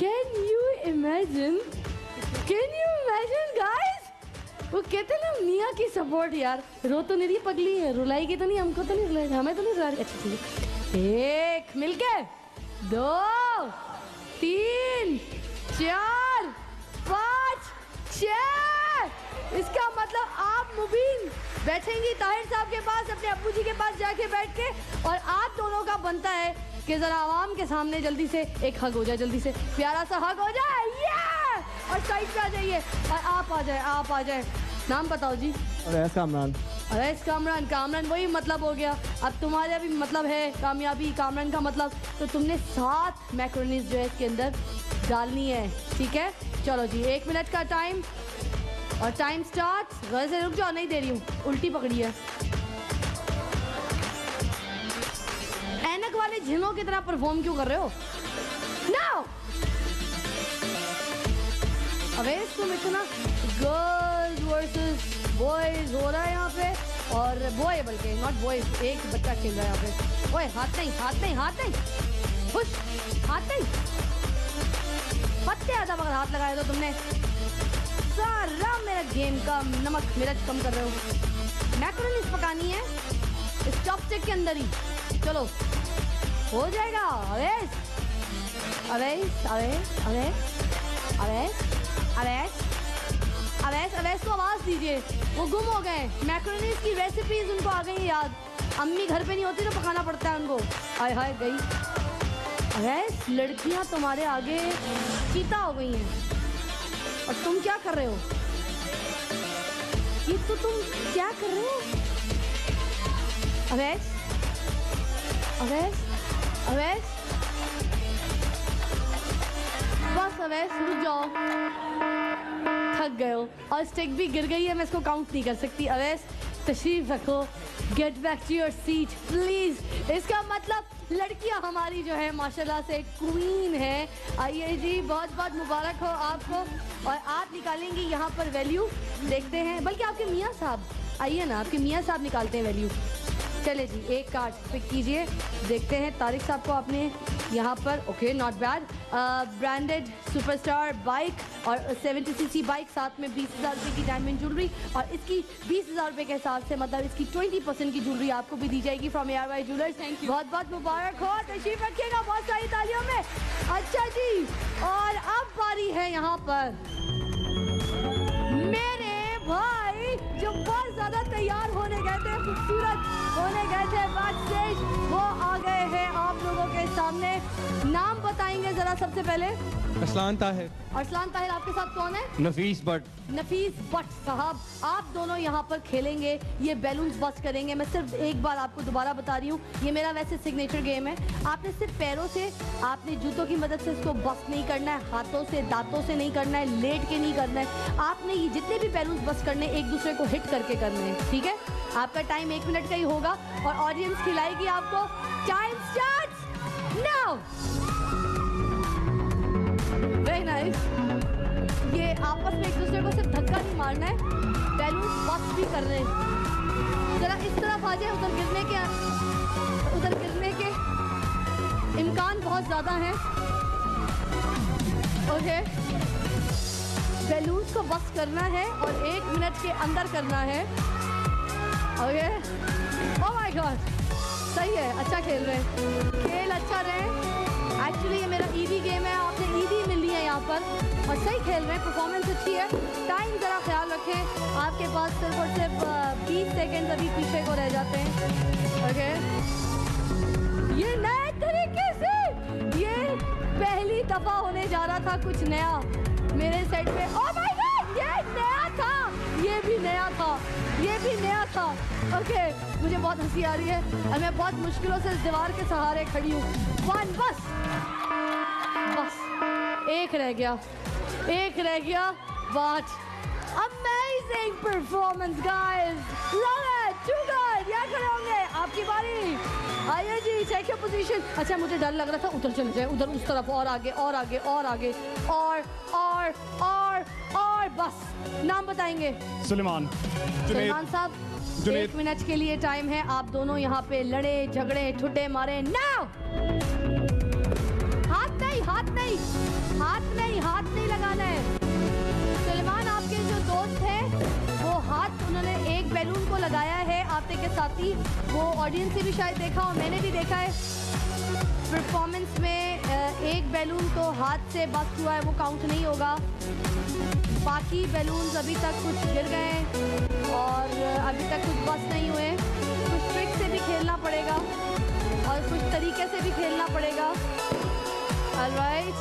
Can you imagine guys? वो कहते ना मियाँ की सपोर्ट यार। रो तो नहीं रही पगली है, रुलाएगी तो नहीं, हमको तो नहीं रुलाएगी, हमें तो नहीं रुला रही। अच्छा ठीक है, 1 मिलके, 2, 3, 4, 5, 6। इसका मतलब आप मुबीन बैठेंगी ताहिर साहब के पास, अपने अब्बू जी के पास जाके बैठ के, और आप दोनों का बनता है कि जरा आवाम के सामने जल्दी से एक हग हो जाए, जल्दी से प्यारा सा हग हो जाए। और साइड पे आ जाइए, और आप आ जाए। नाम बताओ जी। अवैस कामरान। अवैस कामरान। कामरान वही मतलब हो गया। अब तुम्हारा भी मतलब है कामयाबी, कामरान का मतलब। तो तुमने 7 मैक्रोनीज जो है इसके अंदर डालनी है, ठीक है। चलो जी, 1 मिनट का टाइम, और टाइम स्टार्ट। वैसे रुक जाओ, नहीं दे रही हूँ, उल्टी पकड़ी है। ऐनक वाले झिनों की तरह परफॉर्म क्यों कर रहे हो? नाउ अवेश, तुम इतना गर्ल्स वर्सेस बॉयज हो रहा है यहाँ पे, और बॉय बल्कि नॉट बॉयज, एक बच्चा खेल रहा है यहाँ पे। ओए हाथ नहीं, हाथ नहीं, हाथ नहीं, खुश, हाथ नहीं, पत्ते आधा मगर हाथ लगाए तो तुमने सारा मेरा गेम का नमक मिर्च कम कर रहे हो। मैक्रोनीज पकानी है इस चॉपस्टिक के अंदर ही। चलो हो जाएगा। अवेश अवेश अवेश अवेश अवेश अवेश अवेश अवेश को आवाज़ दीजिए, वो गुम हो गए। मैक्रोनीज की रेसिपीज उनको आ गई याद। अम्मी घर पे नहीं होती तो पकाना पड़ता है उनको। हाय हाय गई। अवेश, लड़कियां तुम्हारे आगे चीता हो गई हैं, और तुम क्या कर रहे हो? ये तो तुम क्या कर रहे हो? अवेश अवेश अवेश, बस अवेश रुक जाओ, थक गए हो, और स्टिक भी गिर गई है, मैं इसको काउंट नहीं कर सकती। अवेश तशरीफ रखो, get back to your seat please. इसका मतलब लड़कियां हमारी जो है माशाल्लाह से क्वीन है। आइए जी, बहुत बहुत मुबारक हो आपको। और आप निकालेंगी यहाँ पर वैल्यू, देखते हैं, बल्कि आपके मियाँ साहब आइए ना, आपके मियाँ साहब निकालते हैं वैल्यू। चले जी, एक कार्ड पिक कीजिए, देखते हैं। तारिक साहब को आपने यहाँ पर, okay not bad, branded superstar bike और 70cc बाइक, साथ में 20,000 रुपये की डायमंड ज्वेलरी, और इसकी 20,000 रुपये के हिसाब से मतलब इसकी 20% की ज्वेलरी आपको भी दी जाएगी from ARY jewellers. Thank you, बहुत बहुत मुबारक हो, तशरीफ रखिएगा बहुत सारी तालियों में। अच्छा जी, और अब बारी है यहाँ पर मेरे भाई जो बहुत ज़्यादा तैयार होने गए थे, खूबसूरत होने गए थे बैकस्टेज, वो आ गए हैं आप लोगों के सामने। नाम बताएंगे ज़रा सबसे पहले। अरसलान ताहिर। अरसलान ताहिर, आपके साथ कौन है? नफीस भट्ट। नफीस भट्ट साहब, आप दोनों यहाँ पर खेलेंगे, ये बैलून्स बस्ट करेंगे। मैं सिर्फ एक बार आपको दोबारा बता रही हूँ, ये मेरा वैसे सिग्नेचर गेम है। आपने सिर्फ पैरों से, आपने जूतों की मदद से इसको बस्ट नहीं करना है, हाथों से, दांतों से नहीं करना है, लेट के नहीं करना है। आपने ये जितने भी बैलून्स बस्ट करने एक दूसरे को हिट करके करने हैं, ठीक है? आपका टाइम 1 मिनट का ही होगा और ऑडियंस खिलाएगी आपको। Time starts now. Very nice. ये आपस में एक दूसरे को सिर्फ धक्का नहीं मारना है, बैलून्स बस्ट भी कर रहे हैं। जरा इस तरफ आ जाए, उधर गिरने के इम्कान बहुत ज़्यादा हैं। ओके, बैलून्स को बस्ट करना है और 1 मिनट के अंदर करना है। ओके, ओह माय गॉड, सही है, अच्छा खेल रहे हैं, खेल अच्छा रहे। एक्चुअली ये मेरा ईदी गेम है, आपने ईदी मिली है यहाँ पर, और सही खेल रहे हैं, परफॉर्मेंस अच्छी है। टाइम ज़रा ख्याल रखें, आपके पास सिर्फ और सिर्फ 20 सेकेंड अभी पीछे को रह जाते हैं। ओके, ये नए तरीके से, ये पहली दफ़ा होने जा रहा था कुछ नया मेरे सेट पे। ओह माय गॉड, ये नया था, ये भी नया था, ये भी नया था। ओके, मुझे बहुत हंसी आ रही है और मैं बहुत मुश्किलों से इस दीवार के सहारे खड़ी हूँ। बस एक रह गया, but amazing performance guys, love it, too good. यहाँ खड़े होंगे, आपकी बारी। आइए जी, चेक योर पोजीशन। अच्छा, मुझे डर लग रहा था उधर चले जाए, उधर उस तरफ, और आगे और आगे और आगे, और बस। नाम बताएंगे? सुलेमान। सुलेमान साहब, 1 मिनट के लिए टाइम है, आप दोनों यहाँ पे लड़े झगड़े ठुड्डे मारे। नाउ, हाथ नहीं लगाना है। सुलेमान, आपके जो दोस्त हैं वो हाथ, उन्होंने एक बैलून को लगाया है आपके के साथ ही, वो ऑडियंस से भी शायद देखा और मैंने भी देखा है परफॉर्मेंस में। एक बैलून तो हाथ से बस्ट हुआ है, वो काउंट नहीं होगा। बाकी बैलून्स अभी तक कुछ गिर गए और अभी तक कुछ बस्ट नहीं हुए। कुछ ट्रिक से भी खेलना पड़ेगा और कुछ तरीके से भी खेलना पड़ेगा। ऑलराइट,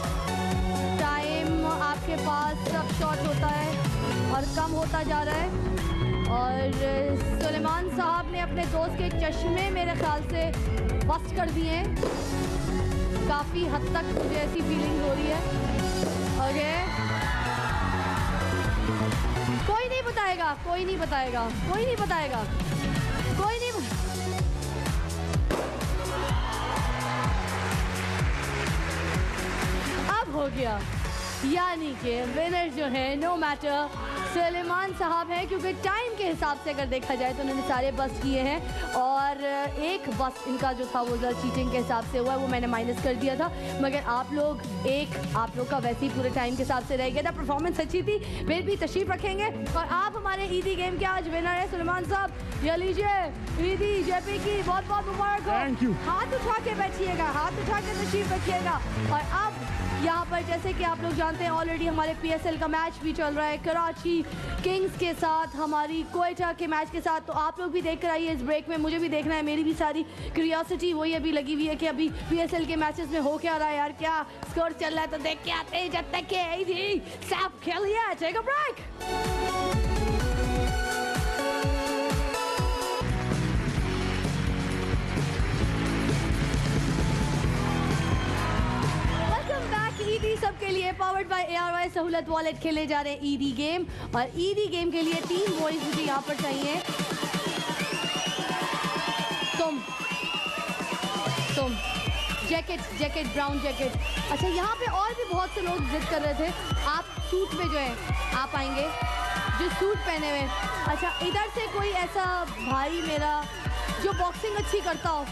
टाइम आपके पास सब शॉर्ट होता है और कम होता जा रहा है। और सुलेमान साहब ने अपने दोस्त के चश्मे मेरे ख्याल से बस्ट कर दिए हैं, काफ़ी हद तक मुझे ऐसी फीलिंग हो रही है। ओके, कोई नहीं बताएगा। अब हो गया, यानी कि विनर जो है नो मैटर सुलेमान साहब हैं, क्योंकि टाइम के हिसाब से अगर देखा जाए तो उन्होंने सारे बस्ट किए हैं और एक बस्ट इनका जो था वो ज़रा चीटिंग के हिसाब से हुआ है, वो मैंने माइनस कर दिया था। मगर आप लोग का वैसे ही पूरे टाइम के हिसाब से रह गया था। परफॉर्मेंस अच्छी थी, फिर भी तशरीफ रखेंगे और आप हमारे ईदी गेम के आज विनर है सुलेमान साहब। ये लीजिए ईदी जेपी की बहुत बहुत मुबारक हो। Thank you. हाथ उठा के बैठिएगा, हाथ उठा के तशरीफ रखिएगा। और अब यहाँ पर जैसे कि आप लोग जानते हैं ऑलरेडी हमारे PSL का मैच भी चल रहा है कराची किंग्स के साथ, हमारी क्वेटा के मैच के साथ। तो आप लोग भी देख कर आइए इस ब्रेक में, मुझे भी देखना है, मेरी भी सारी क्यूरियोसिटी वही अभी लगी हुई है कि अभी PSL के मैचेस में हो क्या रहा है यार, क्या स्कोर चल रहा है, तो देख के आते हैं जब तक के सब खेलिए। Take a break. ईदी सबके लिए powered by ARY Sahulat wallet खेले जा रहे हैं ईदी गेम। और ईदी गेम के लिए 3 बॉयज मुझे यहाँ पर चाहिए। Jacket jacket brown jacket. अच्छा यहाँ पे और भी बहुत से लोग जिद कर रहे थे, आप सूट में जो है आप आएंगे, जो सूट पहने हुए। अच्छा इधर से कोई ऐसा भाई मेरा जो बॉक्सिंग अच्छी करता हो,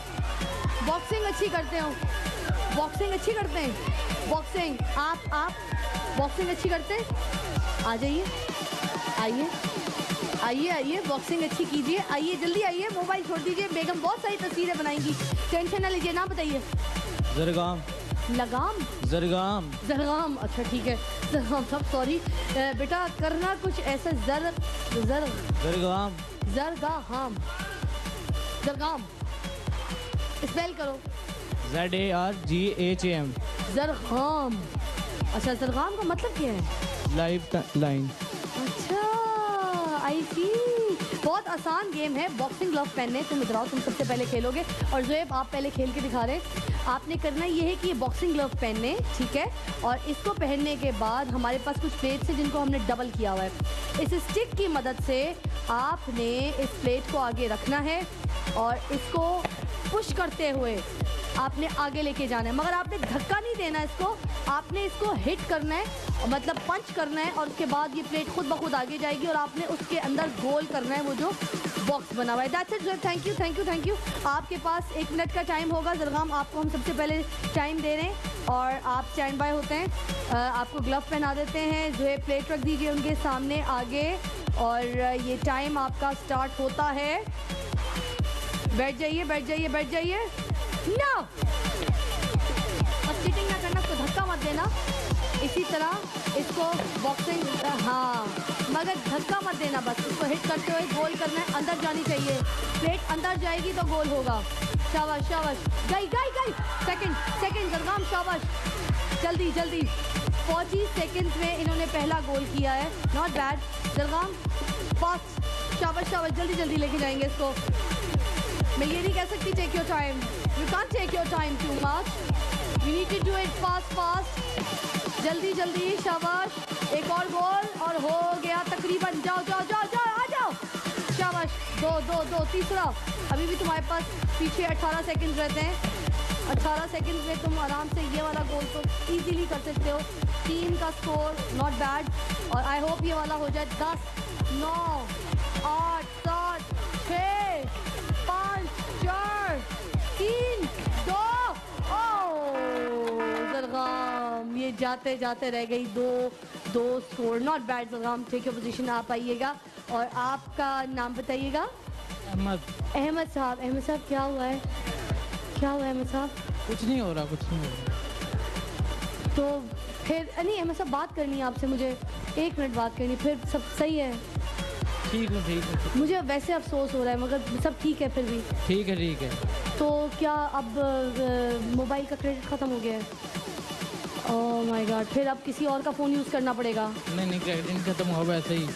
बॉक्सिंग अच्छी करते हो, बॉक्सिंग अच्छी करते हैं, बॉक्सिंग आप बॉक्सिंग अच्छी करते हैं, आ जाइए आइए आइए आइए बॉक्सिंग अच्छी कीजिए, आइए जल्दी आइए, मोबाइल छोड़ दीजिए, बेगम बहुत सारी तस्वीरें बनाएंगी, टेंशन ना लीजिए। नाम बताइए। जरगाम। लगाम जरगाम। जरगाम, अच्छा ठीक है जरगाम साहब, सॉरी बेटा करना कुछ ऐसा जरगाम। जरगाम जरगाम स्पेल करो। ZARGHAM। जरगाम। अच्छा जरगाम का मतलब क्या है? Life line. अच्छा आई सी, बहुत आसान गेम है, बॉक्सिंग ग्लव पहनने। तुम इधर आओ, तुम सबसे पहले खेलोगे और ज़ुएब आप पहले खेल के दिखा रहे। आपने करना ये है कि ये बॉक्सिंग ग्लव पहनने, ठीक है, और इसको पहनने के बाद हमारे पास कुछ प्लेट्स हैं जिनको हमने डबल किया हुआ है। इस स्टिक की मदद से आपने इस प्लेट को आगे रखना है और इसको पुश करते हुए आपने आगे लेके जाना है, मगर आपने धक्का नहीं देना इसको, आपने इसको हिट करना है, मतलब पंच करना है, और उसके बाद ये प्लेट खुद ब खुद आगे जाएगी और आपने उसके अंदर गोल करना है वो जो बॉक्स बना हुआ है। That's it Zuhaib, thank you thank you thank you. आपके पास 1 मिनट का टाइम होगा। जरगाम आपको हम सबसे पहले टाइम दे रहे हैं और आप स्टैंड बाय होते हैं। आपको ग्लव पहना देते हैं। ज़ुएब प्लेट रख दीजिए उनके सामने आगे और ये टाइम आपका स्टार्ट होता है। बैठ जाइए बैठ जाइए बैठ जाइए। नो, और चीटिंग ना करना, इसको धक्का मत देना। इसी तरह इसको बॉक्सिंग, हाँ, मगर धक्का मत देना, बस इसको हिट करते हुए गोल करना है, अंदर जानी चाहिए। प्लेट अंदर जाएगी तो गोल होगा। शाबाश शाबाश, गई गई गई, सेकंड सेकंड जरगाम, शाबाश, जल्दी जल्दी। 25 सेकंड्स में इन्होंने पहला गोल किया है, नॉट बैड। जरगाम फास्ट, शाबाश शाबाश, जल्दी जल्दी लेके जाएंगे इसको। मैं ये नहीं कह सकती take your time, you can't take your time too much, you need to do it fast fast, जल्दी जल्दी, शाबाश। एक और गोल और हो गया तकरीबन। जाओ जाओ जाओ जाओ, आ जाओ, शाबाश। दो दो दो, तीसरा। अभी भी तुम्हारे पास पीछे 18 सेकंड रहते हैं। 18 सेकंड में तुम आराम से ये वाला गोल तो इजीली कर सकते हो। 3 का स्कोर, नॉट बैड। और आई होप ये वाला हो जाए। 10 9 8 7 6 5 4 3 2। जरगाम ये जाते जाते रह गई। 2 score, not bad. Zargham take your position, आप आइएगा और आपका नाम बताइएगा। अहमद। अहमद साहब, अहमद साहब क्या हुआ है, क्या हुआ है अहमद साहब? कुछ नहीं हो रहा, कुछ नहीं हो रहा। तो फिर नहीं अहमद साहब, बात करनी है आपसे मुझे, 1 मिनट बात करनी, फिर सब सही है? ठीक है ठीक है। मुझे वैसे अफसोस हो रहा है मगर सब ठीक है फिर भी? ठीक है ठीक है। तो क्या अब मोबाइल का क्रेडिट ख़त्म हो गया है? ओह माय गॉड, फिर अब किसी और का फ़ोन यूज़ करना पड़ेगा? नहीं क्रेडिट खत्म हुआ, वैसे ही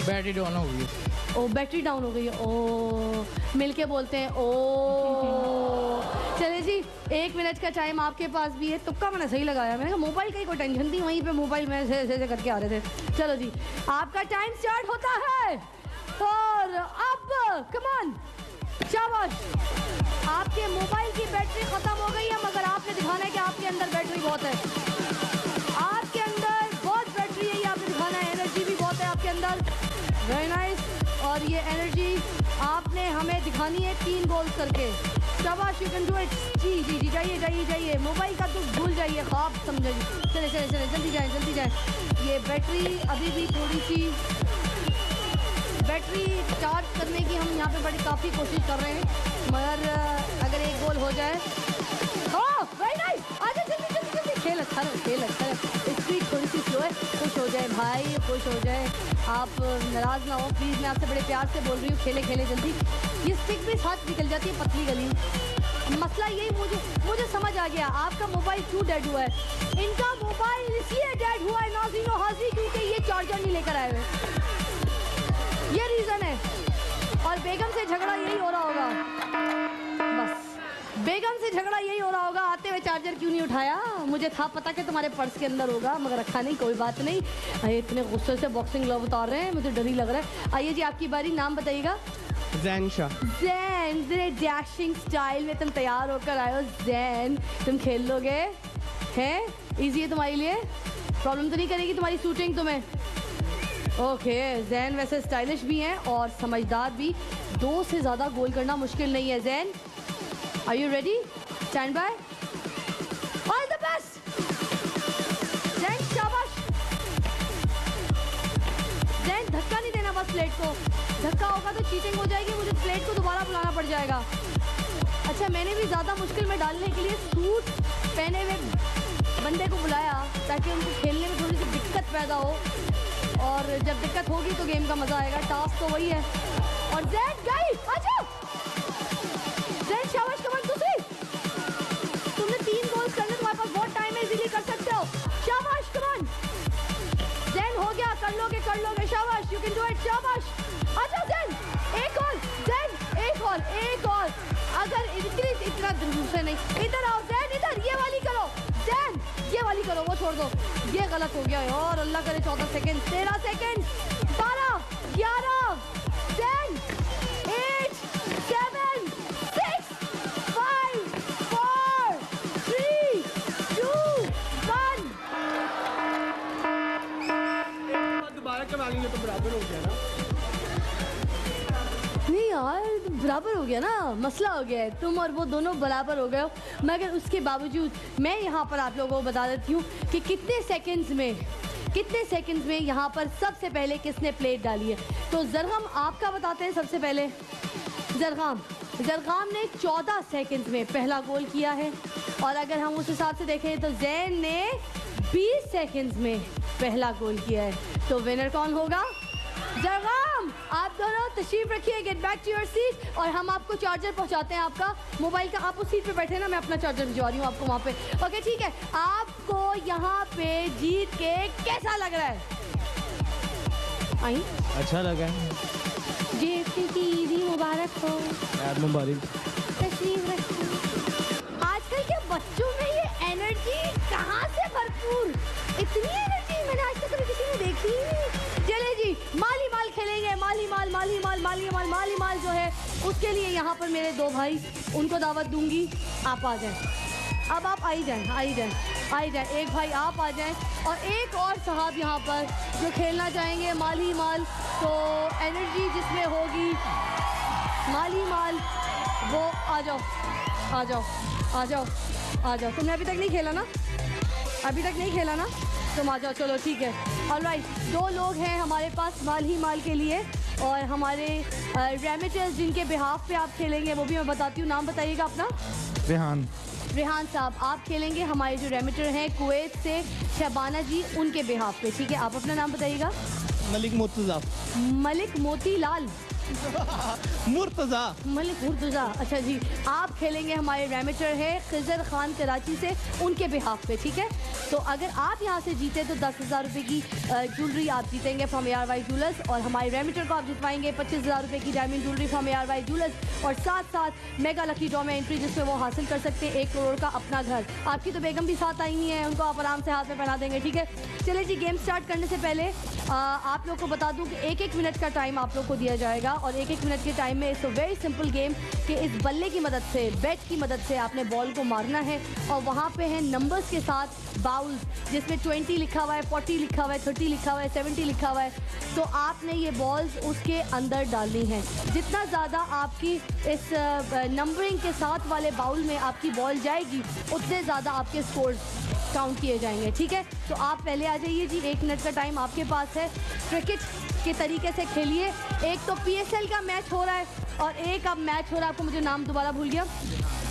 बैटरी डाउन हो गई। ओ बैटरी डाउन हो गई है। ओ मिलके बोलते हैं ओ। चले जी, 1 मिनट का टाइम आपके पास भी है। तुक्का मैंने सही लगाया, मैंने कहा मोबाइल की कोई टेंशन थी, वहीं पे मोबाइल में ऐसे करके आ रहे थे। चलो जी, आपका टाइम स्टार्ट होता है और अब कमान, शाबाश। आपके मोबाइल की बैटरी ख़त्म हो गई है, मगर आपने दिखाना है कि आपके अंदर बैटरी बहुत है। आपके अंदर बहुत बैटरी है, ये आपने दिखाना है। एनर्जी भी बहुत है आपके अंदर, वेरी नाइस। और ये एनर्जी आपने हमें दिखानी है 3 गोल्स करके। शाबाश, यू कैन डू इट। जी जी जी, जाइए जाइए जाइए, मोबाइल का तो भूल जाइए, ख्वाब समझे। चले चले चले, जल्दी जाएँ जल्दी जाएँ। ये बैटरी अभी भी थोड़ी सी, बैटरी चार्ज करने की हम यहाँ पे बड़ी काफ़ी कोशिश कर रहे हैं, मगर अगर 1 गोल हो जाए। ओह वेरी नाइस, आजा जल्दी जल्दी जल्दी। खेल अच्छा है, खेल अच्छा है। स्पीड थोड़ी सी स्लो है। खुश हो जाए भाई, खुश हो जाए, आप नाराज़ ना हो प्लीज़, मैं आपसे बड़े प्यार से बोल रही हूँ। खेले खेले जल्दी। ये स्टिक भी साथ निकल जाती है पतली गली। मसला यही मुझे समझ आ गया, आपका मोबाइल क्यों डेड हुआ है। इनका मोबाइल इसलिए डेड हुआ है नाज़रीन और हाज़रीन, क्योंकि ये चार्जर नहीं लेकर आए हुए, ये रीज़न है। और बेगम से झगड़ा यही हो रहा होगा, बस बेगम से झगड़ा यही हो रहा होगा। आते हुए चार्जर क्यों नहीं उठाया, मुझे था पता कि तुम्हारे पर्स के अंदर होगा, मगर रखा नहीं। कोई बात नहीं, इतने गुस्से से बॉक्सिंग ग्लव उतार रहे हैं, मुझे डर ही लग रहा है। आइए जी, आपकी बारी, नाम बताइएगा। जैन शाह। जैन, डैशिंग स्टाइल में तुम तैयार होकर आए हो जैन, तुम खेल लोगे हैं? इजी है तुम्हारे लिए, प्रॉब्लम तो नहीं करेगी तुम्हारी शूटिंग तुम्हें? ओके, जैन वैसे स्टाइलिश भी हैं और समझदार भी, 2 से ज़्यादा गोल करना मुश्किल नहीं है। Zain, are you ready? Stand by, all the best. Zain शाबाश। जैन धक्का नहीं देना बस प्लेट को, धक्का होगा तो चीटिंग हो जाएगी, मुझे प्लेट को दोबारा बुलाना पड़ जाएगा। अच्छा, मैंने भी ज़्यादा मुश्किल में डालने के लिए सूट पहने हुए बंदे को बुलाया ताकि उनको खेलने में थोड़ी सी दिक्कत पैदा हो, और जब दिक्कत होगी तो गेम का मज़ा आएगा। टास्क तो वही है। और जैन गई, आजा जैन, शाबाश, कमान दूसरी। तुमने 3 गोल्स करने, तुम्हारे पास बहुत टाइम है, इजीली कर सकते हो। शाबाश, कमान जैन, हो गया, कर लोगे, शाबाश, यू कैन डू इट, शाबाश। आजा जैन, एक और जैन, एक और। अगर इतना दूसरे नहीं, इधर आओ जैन, इधर, ये वाली करो जैन, ये वाली करो, वो छोड़ दो, ये गलत हो गया यार, अल्लाह करे। 14 सेकंड, 13 सेकंड, 12, 11, 10, 8, 7, 6, 5, 4, 3, 2, 1। दोबारा करवा लेंगे तो बराबर हो गया ना? नहीं यार, बराबर हो गया ना, मसला हो गया है, तुम और वो दोनों बराबर हो गए हो। मगर उसके बावजूद मैं यहाँ पर आप लोगों को बता देती हूँ कि कितने सेकंड्स में यहाँ पर सबसे पहले किसने प्लेट डाली है। तो जरगाम आपका बताते हैं सबसे पहले। जरगाम ने 14 सेकंड्स में पहला गोल किया है, और अगर हम उस हिसाब से देखें तो जैन ने 20 सेकंड्स में पहला गोल किया है। तो विनर कौन होगा? जरगाम। आप दोनों तशरीफ रखिए, get back to your seat, और हम आपको चार्जर पहुंचाते हैं आपका मोबाइल का। आप उस सीट पे बैठे ना, मैं अपना चार्जर भिजवा रही हूँ आपको वहाँ पे। ओके ठीक है, आपको यहाँ पे जीत के कैसा लग रहा है? आई अच्छा लगा है। जीत की ईदी मुबारक हो। मुबारक। तशरीफ रखिए। आजकल के बच्चों में ये एनर्जी कहाँ से भरपूर, इतनी एनर्जी मैंने आज तक कभी किसी में देखी ही नहीं। चले जी, माली माल खेलेंगे, माली माल जो है उसके लिए यहाँ पर मेरे 2 भाई, उनको दावत दूंगी, आप आ जाएं। अब आप आई जाएं, एक भाई आप आ जाएं, और एक और साहब यहाँ पर जो खेलना चाहेंगे माली माल। तो एनर्जी जिसमें होगी माली माल, वो आ जाओ। तुमने अभी तक नहीं खेला ना? तुम आ जाओ, चलो ठीक है। ऑलराइट, 2 लोग हैं हमारे पास माल के लिए, और हमारे रेमिटर्स जिनके बिहाफ पे आप खेलेंगे वो भी मैं बताती हूँ। नाम बताइएगा अपना। रेहान साहब, आप खेलेंगे। हमारे जो रेमिटर हैं कुवैत से शबाना जी, उनके बिहाफ पे, ठीक है। आप अपना नाम बताइएगा। मलिक मोतीलाल मुर्तज़ा, अच्छा जी। आप खेलेंगे, हमारे रेमिटर है खिजर खान कराची से, उनके बिहाफ पे, ठीक है। तो अगर आप यहाँ से जीते तो 10,000 रुपये की ज्वेलरी आप जीतेंगे फ्रॉम ARY ज्वेलर्स, और हमारे रेमिटर को आप जितवाएंगे 25,000 रुपये की diamond jewellery from ARY jewellers, और साथ मेगा लकी ड्रॉ में एंट्री जिसमें वो हासिल कर सकते हैं 1 करोड़ का अपना घर। आपकी तो बेगम भी साथ आई हुई है, उनको आप आराम से हाथ में पहना देंगे, ठीक है। चले जी, गेम स्टार्ट करने से पहले आप लोग को बता दूं कि 1-1 मिनट का टाइम आप लोग को दिया जाएगा, और 1-1 मिनट के टाइम में it's a very simple game कि इस बल्ले की मदद से, बैट की मदद से आपने बॉल को मारना है, और वहाँ पे हैं नंबर्स के साथ बाउल्स जिसमें 20 लिखा हुआ है, 40 लिखा हुआ है, 30 लिखा हुआ है, 70 लिखा हुआ है। तो आपने ये बॉल्स उसके अंदर डालनी है। जितना ज़्यादा आपकी इस नंबरिंग के साथ वाले बाउल में आपकी बॉल जाएगी, उतने ज़्यादा आपके स्कोर काउंट किए जाएंगे, ठीक है। तो आप पहले आ जाइए जी, 1 मिनट का टाइम आपके पास है। क्रिकेट के तरीके से खेलिए। एक तो PSL का मैच हो रहा है, और एक अब मैच हो रहा है, आपको मुझे नाम दोबारा भूल गया,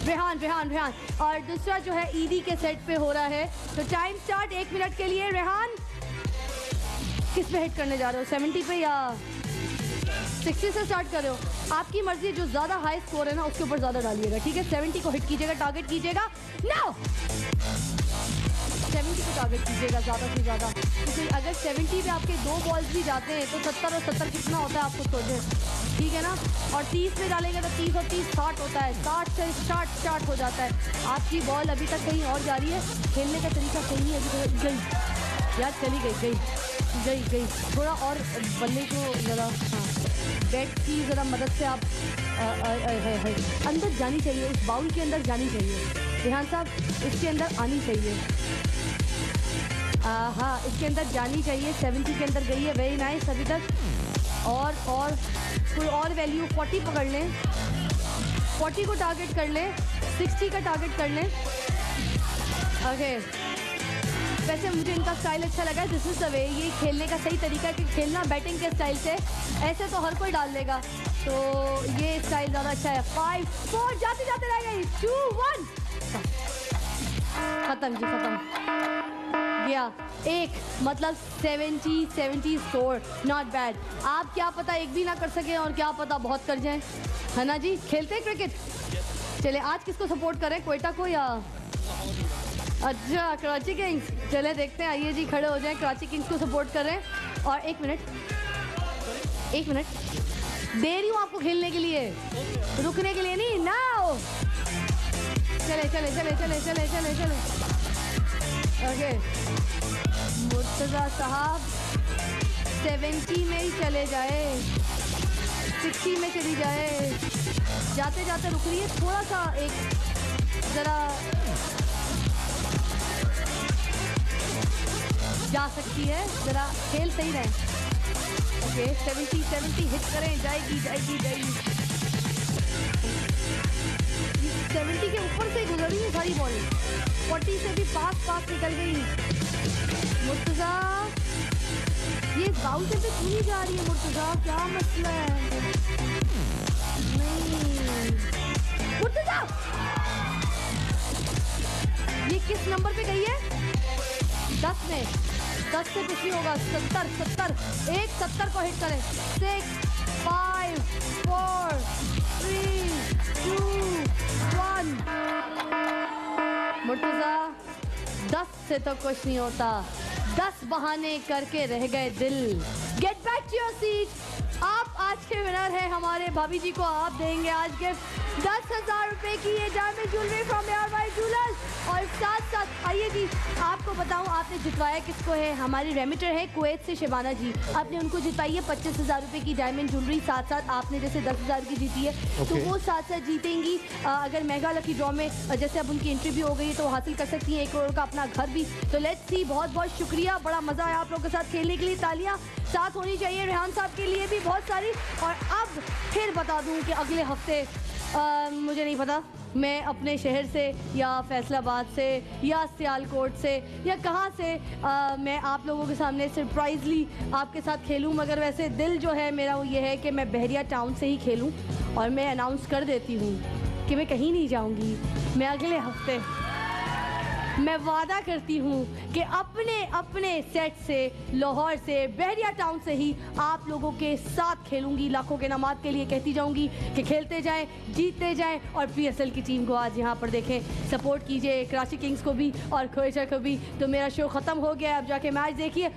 रेहान, और दूसरा जो है ईदी के सेट पे हो रहा है। तो टाइम स्टार्ट 1 मिनट के लिए। रेहान, किस पे हिट करने जा रहे हो, 70 पे या 60 से स्टार्ट कर रहे हो? आपकी मर्जी, जो ज़्यादा हाई स्कोर है ना उसके ऊपर ज़्यादा डालिएगा, ठीक है। 70 को हिट कीजिएगा, टारगेट कीजिएगा। नाउ 70 को टारगेट कीजिएगा ज़्यादा से ज़्यादा, क्योंकि अगर 70 पे आपके 2 बॉल्स भी जाते हैं तो 70 और 70 कितना होता है आपको सोचें, ठीक है ना। और 30 पे डालेंगे तो 30 और 30 60 होता है, 60 से स्टार्ट हो जाता है। आपकी बॉल अभी तक कहीं और जा रही है, खेलने का तरीका सही है। अभी तो गई यार, चली गई, थोड़ा और बल्ले को ज़रा, हाँ बैट की ज़रा मदद से आप अंदर जानी चाहिए, उस बाउल के अंदर जानी चाहिए। रेहान साहब इसके अंदर आनी चाहिए। हाँ, इसके अंदर जानी चाहिए। 70 के अंदर गई है, वेरी नाइस अभी तक। और कोई और वैल्यू 40 पकड़ लें, 40 को टारगेट कर लें, 60 का टारगेट कर लें। ओके, वैसे मुझे इनका स्टाइल अच्छा लगा। दिस इज द वे, ये खेलने का सही तरीका है कि खेलना बैटिंग के स्टाइल से। ऐसे तो हर कोई डाल लेगा, तो ये स्टाइल ज़्यादा अच्छा है। 5 4 जाते जाते रह गई। 2 1 खत्म जी, खत्म गया। एक मतलब 70 स्कोर, नॉट बैड। आप क्या पता एक भी ना कर सके और क्या पता बहुत कर जाएं, है ना जी। खेलते हैं क्रिकेट। चले, आज किसको सपोर्ट करें, क्वेटा को या अच्छा कराची किंग्स? चले देखते हैं, आइए जी खड़े हो जाएं, कराची किंग्स को सपोर्ट करें। और एक मिनट दे रही हूँ आपको खेलने के लिए, रुकने के लिए नहीं। नाउ चले चले चले चले चले चले चले। ओके, मुर्तज़ा साहब 70 में ही चले जाए, 60 में चली जाए। जाते जाते रुक रही है, थोड़ा सा एक ज़रा जा सकती है, ज़रा खेल सही रहे। ओके, 70 हिट करें, जाएगी जाएगी जाएगी। 70 के ऊपर से गुजर रही है सारी बॉल, 40 से भी पास निकल गई। मुर्तज़ा ये बाउल से भी क्यों जा रही है मुर्तज़ा, क्या मसला है? नहीं मुर्तज़ा, ये किस नंबर पे गई है? 10 में, 10 से कुछ नहीं होगा। 70 एक 70 को हिट करें। 6 5 4 3 2 1। मुर्तज़ा 10 से तो कुछ नहीं होता, 10 बहाने करके रह गए दिल। Get back to your seat. आप आज के विनर हैं हमारे भाभी जी को आप देंगे आज के 10,000 रुपए की ये diamond jewellery from ARY jewellers. और साथ साथ आइए जी आपको बताऊं आपने जितवाया किसको है। हमारी रेमिटर है कुवैत से शिबाना जी, आपने उनको जितवाई है 25,000 रुपए की डायमंड ज्वेलरी। साथ साथ आपने जैसे 10,000 की जीती है तो वो साथ साथ जीतेंगी। अगर मेगा लकी ड्रॉ में जैसे अब उनकी एंट्री भी हो गई है तो वो हासिल कर सकती हैं 1 करोड़ का अपना घर भी। तो लेट्स सी, बहुत बहुत शुक्रिया, बड़ा मज़ा आया आप लोगों के साथ खेलने के लिए। तालियां साथ होनी चाहिए रेहान साहब के लिए भी बहुत सारी। और अब फिर बता दूं कि अगले हफ्ते मुझे नहीं पता, मैं अपने शहर से या फैसलाबाद से या सियालकोट से या कहाँ से मैं आप लोगों के सामने सरप्राइजली आपके साथ खेलूं। मगर वैसे दिल जो है मेरा वो ये है कि मैं बहरिया टाउन से ही खेलूं। और मैं अनाउंस कर देती हूँ कि मैं कहीं नहीं जाऊँगी। मैं अगले हफ्ते मैं वादा करती हूँ कि अपने सेट से, लाहौर से, बहरिया टाउन से ही आप लोगों के साथ खेलूंगी। लाखों के इनामात के लिए कहती जाऊंगी कि खेलते जाएं, जीतते जाएं और PSL की टीम को आज यहाँ पर देखें, सपोर्ट कीजिए, कराची किंग्स को भी और क्वेटा को भी। तो मेरा शो ख़त्म हो गया, अब जाके मैच देखिए।